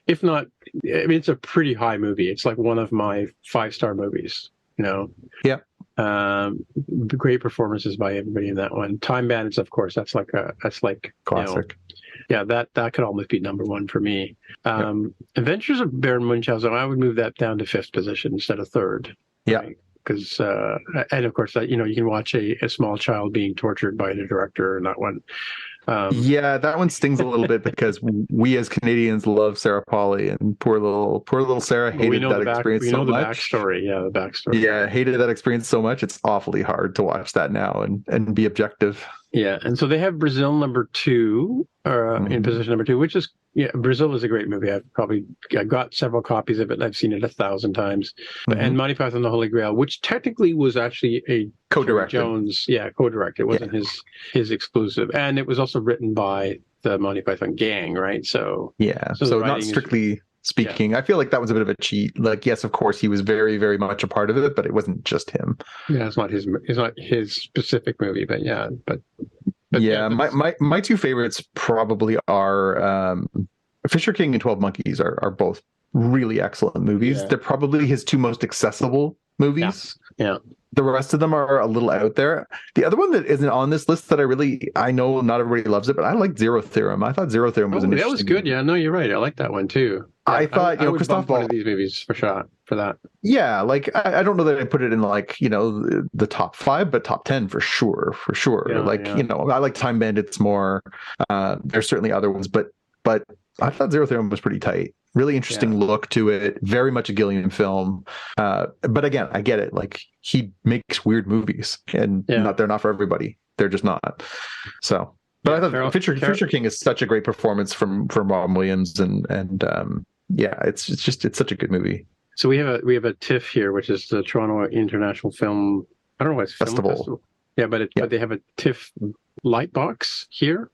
if not, I mean, it's a pretty high movie. It's like one of my 5-star movies, Yeah. Great performances by everybody in that one. Time Bandits, of course, that's like Classic. Yeah, that could almost be number one for me. Adventures of Baron Munchausen, I would move that down to fifth position instead of third. Yeah. Right? Because and of course, you can watch a small child being tortured by the director in that one. Yeah, that one stings a little bit because we as Canadians love Sarah Polley, and poor little Sarah hated that experience so much. We know the backstory. Yeah, the backstory. Yeah, hated that experience so much. It's awfully hard to watch that now and be objective. Yeah, and so they have Brazil number two, in position number two, which is Brazil is a great movie. I got several copies of it. And I've seen it 1,000 times. And Monty Python and the Holy Grail, which technically was actually a co-directed. Jones, co-directed. It wasn't his exclusive, and it was also written by the Monty Python gang, right? So so not strictly speaking. I feel like that was a bit of a cheat. Like, yes, of course, he was very, very much a part of it, but it wasn't just him. Yeah, it's not his specific movie, but my two favorites probably are Fisher King and 12 Monkeys are both really excellent movies. Yeah. They're probably his two most accessible movies. Yeah. The rest of them are a little out there. The other one that isn't on this list that I know not everybody loves it, but I like Zero Theorem. I thought Zero Theorem was that was good. Yeah, no, you're right. I like that one too. Yeah, I thought I would Christoph bump one of these movies for that. Yeah, like I don't know that I put it in like the top 5, but top 10 for sure. I like Time Bandits more. There's certainly other ones, but I thought Zero Theorem was pretty tight. Really interesting look to it. Very much a Gilliam film. But again, I get it. Like, he makes weird movies, and they're not for everybody. They're just not. So, but I thought Fisher King is such a great performance from Robin Williams, and it's such a good movie. So we have a TIFF here, which is the Toronto International Film. I don't know what it's Festival. Yeah, but they have a TIFF Lightbox here.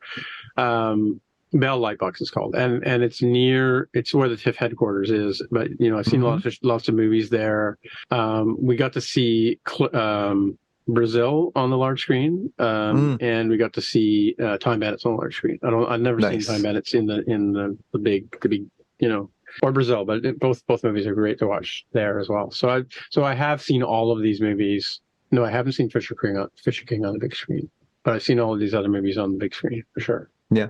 Bell Lightbox is called, and it's where the TIFF headquarters is. But I've seen lots of movies there. We got to see Brazil on the large screen, and we got to see Time Bandits on the large screen. I've never seen Time Bandits in the big or Brazil, but both movies are great to watch there as well. So I have seen all of these movies. No, I haven't seen Fisher King on the big screen, but I've seen all of these other movies on the big screen for sure. Yeah.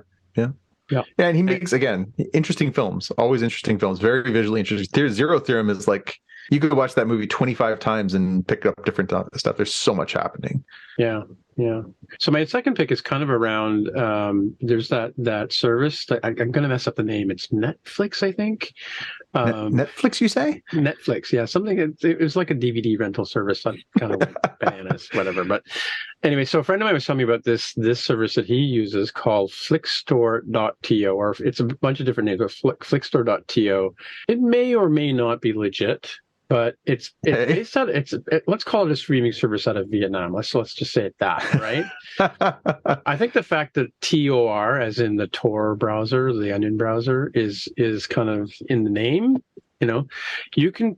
And he makes, again, interesting films, always interesting films, very visually interesting. Zero Theorem is like, you could watch that movie 25 times and pick up different stuff. There's so much happening. Yeah. So my second pick is kind of around, there's that service that I'm going to mess up the name. It's Netflix, I think. Netflix, you say? Netflix, yeah. Something, it was like a DVD rental service, kind of like bananas, whatever. But anyway, so a friend of mine was telling me about this service that he uses called flickstore.to, or it's a bunch of different names, but flickstore.to. It may or may not be legit. But it's based on let's call it a streaming service out of Vietnam. Let's just say it that, right? I think the fact that TOR, as in the Tor browser, the Onion browser, is kind of in the name. You can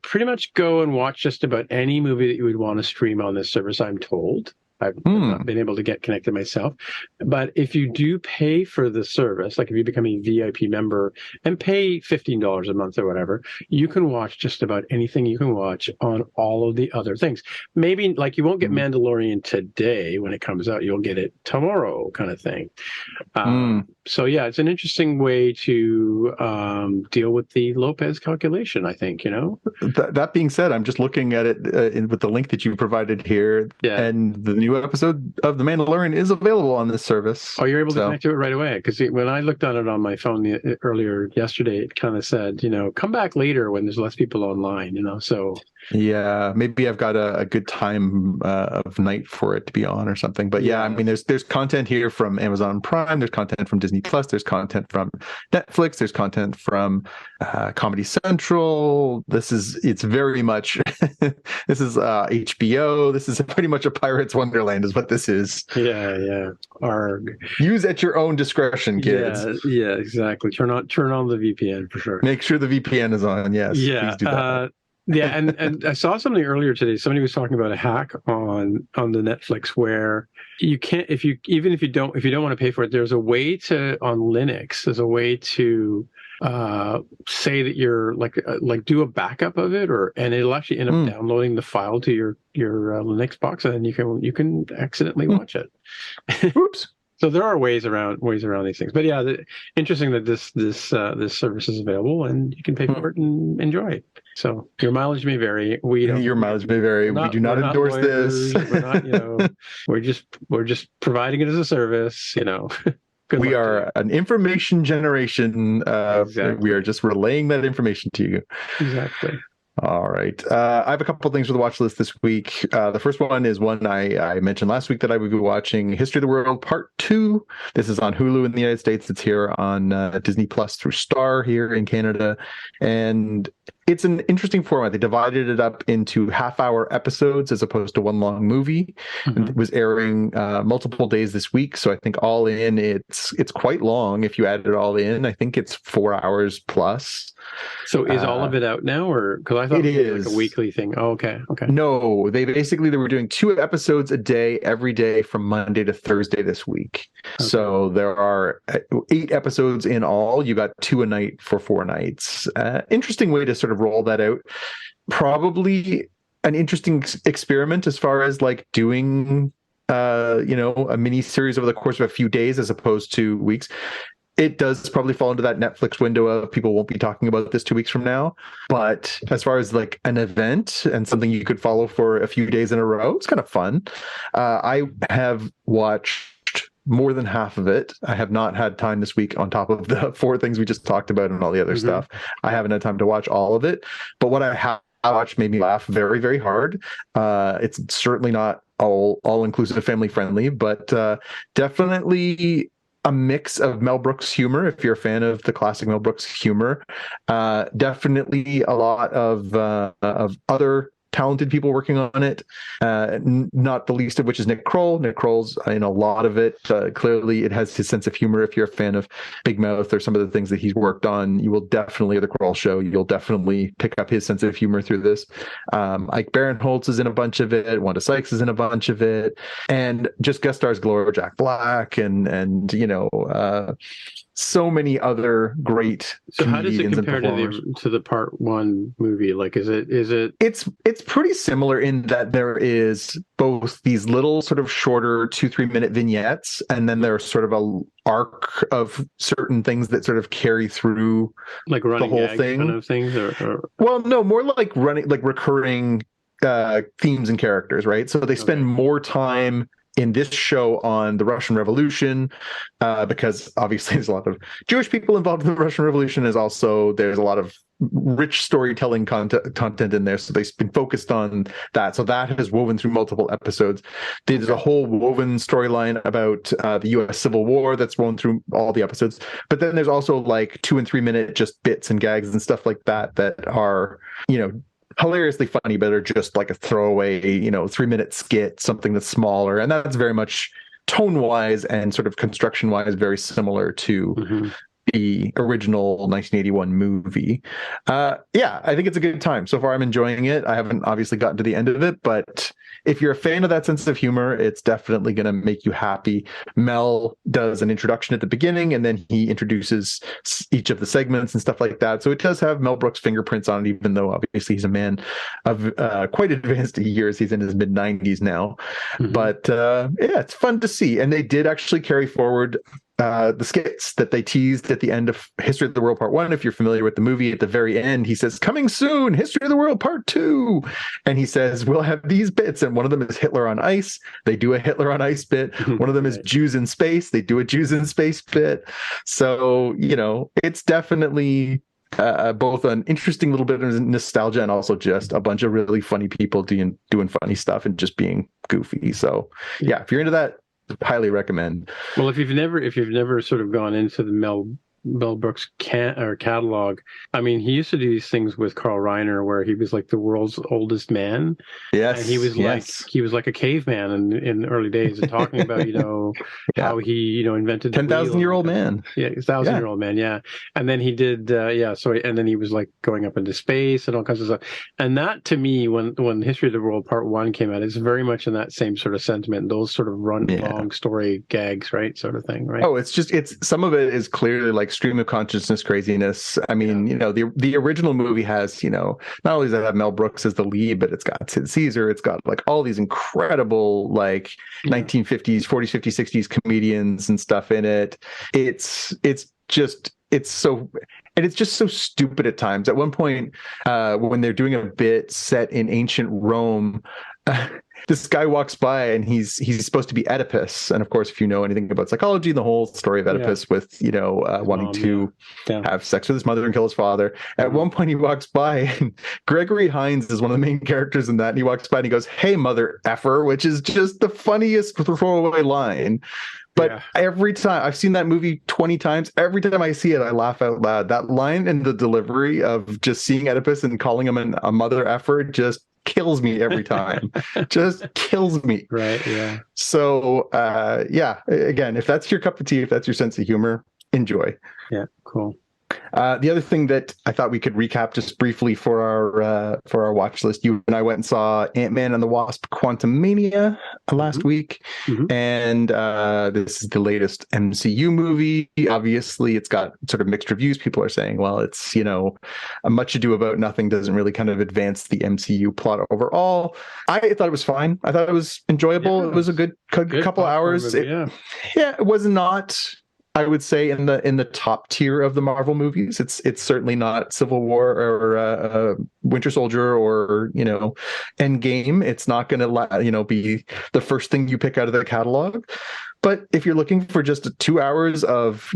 pretty much go and watch just about any movie that you would want to stream on this service, I'm told. I've not been able to get connected myself. But if you do pay for the service, like if you become a VIP member and pay $15 a month or whatever, you can watch just about anything you can watch on all of the other things. Maybe like you won't get Mandalorian today when it comes out, you'll get it tomorrow kind of thing. So yeah, it's an interesting way to deal with the Lopez calculation, I think, That being said, I'm just looking at it with the link that you provided here, and the new episode of The Mandalorian is available on this service. Oh, you're able to connect to it right away? Because when I looked at it on my phone earlier yesterday, it kind of said, come back later when there's less people online, so... Yeah, maybe I've got a good time of night for it to be on or something. But yeah, I mean, there's content here from Amazon Prime, there's content from Disney Plus, there's content from Netflix, there's content from Comedy Central. It's very much this is HBO. This is pretty much a Pirate's Wonderland is what this is. Yeah. Arg. Use at your own discretion, kids. Yeah, exactly. Turn on the VPN for sure. Make sure the VPN is on. Yes. Yeah. Please do that. Yeah, and I saw something earlier today. Somebody was talking about a hack on the Netflix where you can't if you don't want to pay for it. There's a way to on Linux. There's a way to say that you're like do a backup of it, and it'll actually end up downloading the file to your Linux box, and then you can accidentally watch it. Oops. So there are ways around these things, but yeah, interesting that this service is available and you can pay for it and enjoy it. So your mileage may vary. Your mileage may vary. We do not endorse this. We're not, we're just providing it as a service. We are an information generation. Exactly. We are just relaying that information to you. Exactly. All right. I have a couple of things for the watch list this week. The first one is one I mentioned last week that I would be watching, History of the World Part 2. This is on Hulu in the United States. It's here on Disney Plus through Star here in Canada. And it's an interesting format. They divided it up into half-hour episodes as opposed to one long movie. Mm-hmm. It was airing multiple days this week, so I think all in it's quite long. If you add it all in, I think it's 4 hours plus. So is all of it out now, or because I thought it was like a weekly thing? Oh, okay. No, they were doing 2 episodes a day every day from Monday to Thursday this week. Okay. So there are 8 episodes in all. You got 2 a night for 4 nights. Interesting way to sort of roll that out. Probably an interesting experiment as far as like doing a mini series over the course of a few days as opposed to weeks. It does probably fall into that Netflix window of people won't be talking about this 2 weeks from now. But as far as like an event and something you could follow for a few days in a row, it's kind of fun. I have watched more than half of it. I have not had time this week on top of the 4 things we just talked about and all the other stuff. I haven't had time to watch all of it. But what I have watched made me laugh very, very hard. It's certainly not all-inclusive family friendly, but definitely a mix of Mel Brooks humor, if you're a fan of the classic Mel Brooks humor. Definitely a lot of other talented people working on it, not the least of which is Nick Kroll. Nick Kroll's in a lot of it. Clearly, it has his sense of humor. If you're a fan of Big Mouth or some of the things that he's worked on, you will definitely, the Kroll Show, you'll definitely pick up his sense of humor through this. Ike Barinholtz is in a bunch of it. Wanda Sykes is in a bunch of it. And just guest stars galore, Jack Black and so many other great So how does it compare to the Part 1 movie? Like, is it? It's pretty similar in that there is both these little sort of shorter 2-3 minute vignettes, and then there's sort of a arc of certain things that sort of carry through like running the whole thing. Kind of things, or well, no, more like recurring themes and characters, right? So they spend more time in this show on the Russian Revolution, because obviously there's a lot of Jewish people involved in the Russian Revolution. There's a lot of rich storytelling content in there. So they've been focused on that. So that has woven through multiple episodes. There's a whole woven storyline about the U.S. Civil War that's woven through all the episodes. But then there's also like 2 and 3 minute just bits and gags and stuff like that are, hilariously funny, but are just like a throwaway, 3-minute skit, something that's smaller. And that's very much tone-wise and sort of construction-wise very similar to the original 1981 movie. I think it's a good time. So far, I'm enjoying it. I haven't obviously gotten to the end of it, but if you're a fan of that sense of humor, it's definitely going to make you happy. Mel does an introduction at the beginning, and then he introduces each of the segments and stuff like that. So it does have Mel Brooks' fingerprints on it, even though obviously he's a man of quite advanced years. He's in his mid-90s now. But it's fun to see. And they did actually carry forward the skits that they teased at the end of History of the World Part 1. If you're familiar with the movie, at the very end, he says, "Coming soon, History of the World Part 2." And he says, "We'll have these bits." And one of them is Hitler on ice. They do a Hitler on ice bit. One of them is Jews in space. They do a Jews in space bit. So, it's definitely both an interesting little bit of nostalgia and also just a bunch of really funny people doing funny stuff and just being goofy. So, if you're into that, highly recommend. Well, if you've never sort of gone into the Mel Brooks catalog, I mean, he used to do these things with Carl Reiner where he was like the world's oldest man. Yes, and he was like a caveman in the early days, and talking about how he invented 10,000-year-old man. Yeah, 1,000-year-old man. Yeah, and then he did and then he was like going up into space and all kinds of stuff. And that to me, when History of the World Part 1 came out, it's very much in that same sort of sentiment. Those sort of long story gags, right, sort of thing, right? Oh, it's some of it is clearly like like stream of consciousness craziness. I mean, the original movie has, not only does it have Mel Brooks as the lead, but it's got Sid Caesar, it's got like all these incredible like 1950s, 40s, 50s, 60s comedians and stuff in it. It's just so stupid at times. At one point, when they're doing a bit set in ancient Rome, this guy walks by and he's supposed to be Oedipus. And of course, if you know anything about psychology, the whole story of Oedipus with, wanting to have sex with his mother and kill his father. At one point he walks by and Gregory Hines is one of the main characters in that. And he walks by and he goes, "Hey, mother effer," which is just the funniest throwaway line. But every time I've seen that movie 20 times, every time I see it, I laugh out loud. That line and the delivery of just seeing Oedipus and calling him a mother effer just kills me every time. Just kills me. Right. Yeah. So, again, if that's your cup of tea, if that's your sense of humor, enjoy. Yeah. Cool. The other thing that I thought we could recap just briefly for our watch list, you and I went and saw Ant-Man and the Wasp: Quantumania last week, and this is the latest MCU movie. Obviously, it's got sort of mixed reviews. People are saying, well, it's a Much Ado About Nothing doesn't really kind of advance the MCU plot overall. I thought it was fine. I thought it was enjoyable. It was a good couple hours. Movie, it was not, I would say, in the top tier of the Marvel movies. It's certainly not Civil War or Winter Soldier or Endgame. It's not going to be the first thing you pick out of their catalog. But if you're looking for just 2 hours of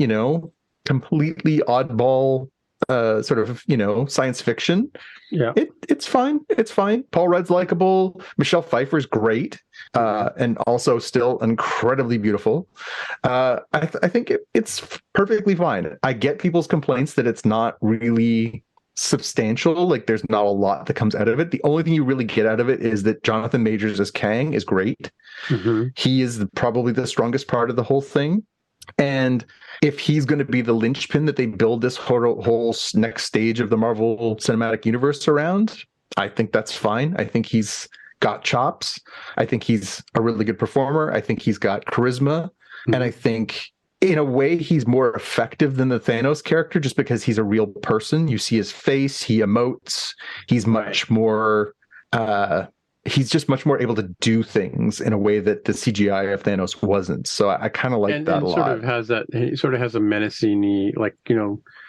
completely oddball sort of science fiction, it's fine. It's fine. Paul Rudd's likable. Michelle Pfeiffer's great, and also still incredibly beautiful. I think it's perfectly fine. I get people's complaints that it's not really substantial. Like there's not a lot that comes out of it. The only thing you really get out of it is that Jonathan Majors as Kang is great. He is probably the strongest part of the whole thing. And if he's going to be the linchpin that they build this whole next stage of the Marvel Cinematic Universe around, I think that's fine. I think he's got chops. I think he's a really good performer. I think he's got charisma. And I think in a way he's more effective than the Thanos character just because he's a real person. You see his face, he emotes. He's much more... he's just much more able to do things in a way that the CGI of Thanos wasn't. So I kind of like that a lot. He sort of has a menacing, like,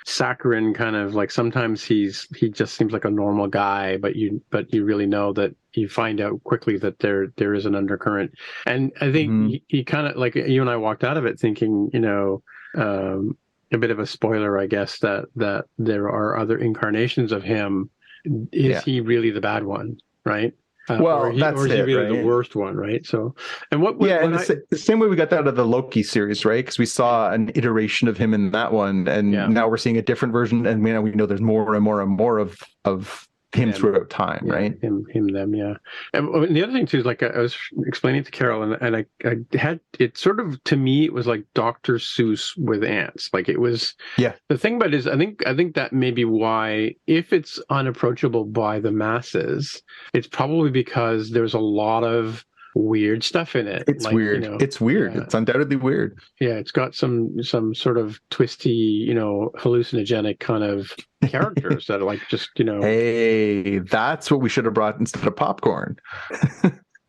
saccharine kind of, like, sometimes he just seems like a normal guy, but you really know that you find out quickly that there is an undercurrent. And I think he kind of, like, you and I walked out of it thinking, a bit of a spoiler, I guess, that there are other incarnations of him. Is he really the bad one? Right. Or is he really the worst one, right? So, and the same way we got that out of the Loki series, right? Because we saw an iteration of him in that one, and now we're seeing a different version, and we know there's more and more and more of him throughout time, right? Him, them, yeah. And the other thing too is, like, I was explaining to Carol, and I had it sort of, to me, it was like Dr. Seuss with ants. Like, it was. Yeah. The thing about it is, I think that may be why, if it's unapproachable by the masses, it's probably because there's a lot of weird stuff in it. It's weird. It's weird. Yeah. It's undoubtedly weird. Yeah, it's got some sort of twisty, hallucinogenic kind of characters that are like just, Hey, that's what we should have brought instead of popcorn.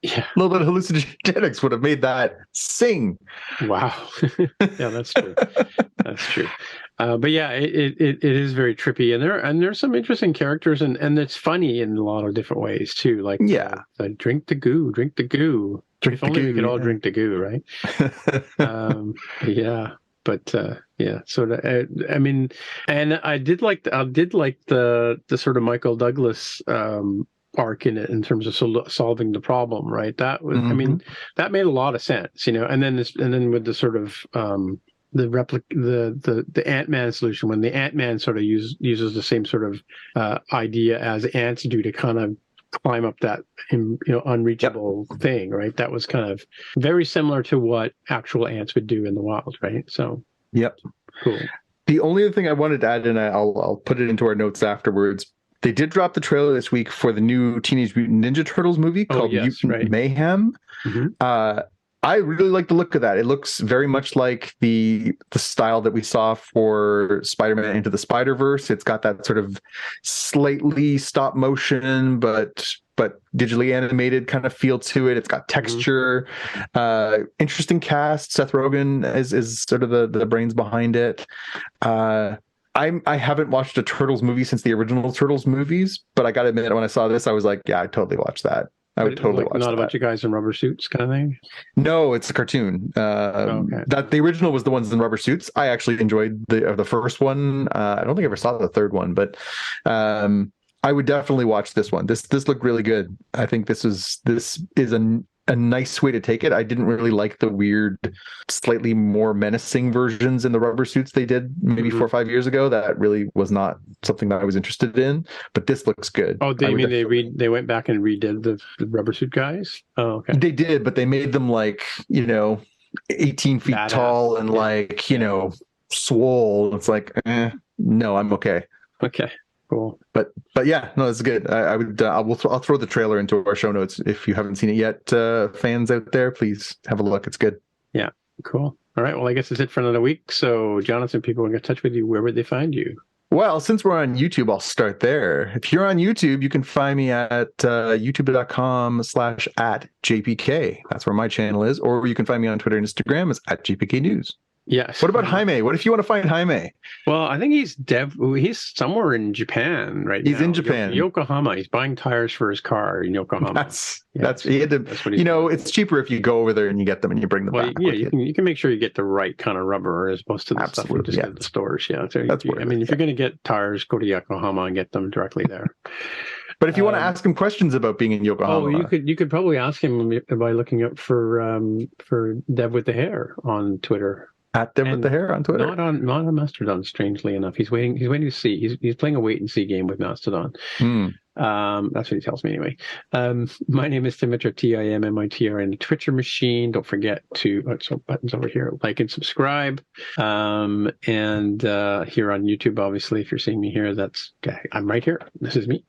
Yeah. A little bit of hallucinogenics would have made that sing. Wow. Yeah, that's true. That's true. But yeah, it is very trippy, and there's some interesting characters, and it's funny in a lot of different ways too. Like, drink the goo. If only we could all drink the goo, right? Yeah. But sort of. I mean, and I did like the sort of Michael Douglas arc in it in terms of solving the problem, right? That was, I mean, that made a lot of sense, and then with the sort of the Ant-Man solution, when the Ant-Man sort of uses the same sort of idea as ants do to kind of climb up that unreachable thing, right? That was kind of very similar to what actual ants would do in the wild, right? So cool. The only other thing I wanted to add, and I'll put it into our notes afterwards, they did drop the trailer this week for the new Teenage Mutant Ninja Turtles movie called Mutant Mayhem. I really like the look of that. It looks very much like the style that we saw for Spider-Man Into the Spider-Verse. It's got that sort of slightly stop motion, but digitally animated kind of feel to it. It's got texture. Interesting cast. Seth Rogen is sort of the brains behind it. I haven't watched a Turtles movie since the original Turtles movies, but I gotta admit, when I saw this, I was like, yeah, I'd totally watch that. I would totally watch that. Not a bunch of guys in rubber suits kind of thing? No, it's a cartoon. Okay. That the original was the ones in rubber suits. I actually enjoyed the first one. I don't think I ever saw the third one, but I would definitely watch this one. This looked really good. I think this is a nice way to take it. I didn't really like the weird, slightly more menacing versions in the rubber suits they did maybe 4 or 5 years ago. That really was not something that I was interested in. But this looks good. Oh, they went back and redid the rubber suit guys? Oh, okay. They did, but they made them 18 feet Badass. tall and swole. It's like, no, I'm okay. Okay. Cool. But yeah, no, it's good. I'll throw the trailer into our show notes if you haven't seen it yet. Fans out there, please have a look. It's good. Yeah, cool. All right. Well, I guess that's it for another week. So, Jonathan, people want to get in touch with you. Where would they find you? Well, since we're on YouTube, I'll start there. If you're on YouTube, you can find me at youtube.com/@JPK. That's where my channel is. Or you can find me on Twitter and Instagram as @JPK News. Yes. What about Jaime? What if you want to find Jaime? Well, I think he's somewhere in Japan right now. He's in Japan. Yokohama. He's buying tires for his car in Yokohama. That's he had to. That's what he's doing. It's cheaper if you go over there and you get them and you bring them back. Yeah, you can make sure you get the right kind of rubber as opposed to the stuff you just get at the stores. Yeah, so if you're going to get tires, go to Yokohama and get them directly there. But if you want to ask him questions about being in Yokohama, you could probably ask him by looking up for Dev with the Hair on Twitter. At Dev with the Hair on Twitter. Not on Mastodon, strangely enough. He's waiting to see. He's playing a wait and see game with Mastodon. That's what he tells me anyway. My name is Timmitr, TIMMITR, and the Twitcher machine. Don't forget to buttons over here, like and subscribe. And here on YouTube, obviously, if you're seeing me here, I'm right here. This is me.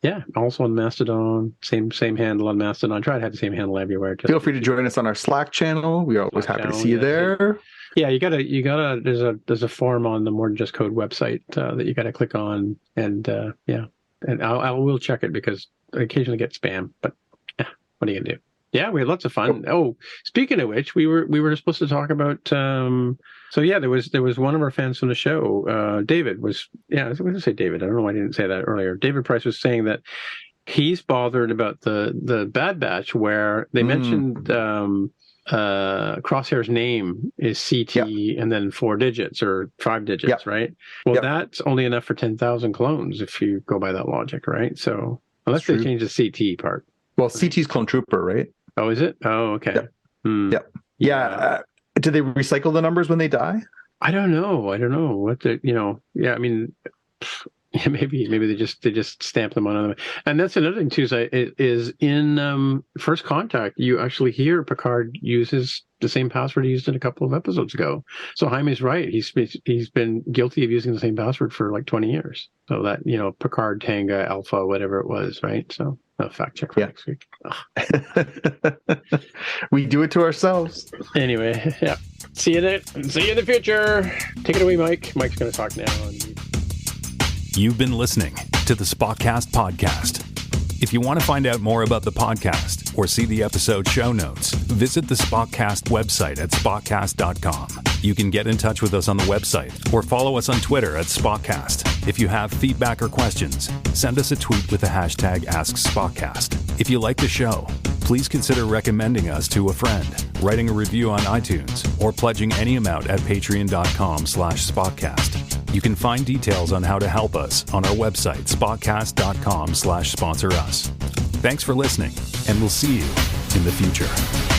Yeah, also on Mastodon, same handle on Mastodon. Try to have the same handle everywhere. Feel free to join us on our Slack channel. We're always happy to see you there. Yeah, you gotta. There's a form on the More Than Just Code website that you gotta click on, and I will check it because I occasionally get spam. But what are you gonna do? Yeah, we had lots of fun. Oh, speaking of which, we were supposed to talk about. So yeah, there was one of our fans from the show, David was. Yeah, I was going to say David. I don't know why I didn't say that earlier. David Price was saying that he's bothered about the Bad Batch where they mentioned Crosshair's name is CT and then 4 digits or 5 digits, right? Well, that's only enough for 10,000 clones if you go by that logic, right? So unless they change the CT part. Well, CT's Clone Trooper, right? Oh, is it? Oh, okay. Yep. Yeah. Do they recycle the numbers when they die? I don't know what the I mean, maybe they just stamp them on them. And that's another thing too. Is in First Contact, you actually hear Picard uses the same password he used in a couple of episodes ago. So Jaime's right. He's been guilty of using the same password for like 20 years. So that Picard Tanga Alpha, whatever it was, right? So. Fact check for next week. We do it to ourselves. Anyway, yeah. See you in the future. Take it away, Mike. Mike's going to talk now. You've been listening to the Spotcast podcast. If you want to find out more about the podcast or see the episode show notes, visit the Spotcast website at spotcast.com. You can get in touch with us on the website or follow us on Twitter at Spotcast. If you have feedback or questions, send us a tweet with the hashtag AskSpotcast. If you like the show, please consider recommending us to a friend, writing a review on iTunes, or pledging any amount at patreon.com/Spotcast. You can find details on how to help us on our website, spotcast.com/sponsor us. Thanks for listening, and we'll see you in the future.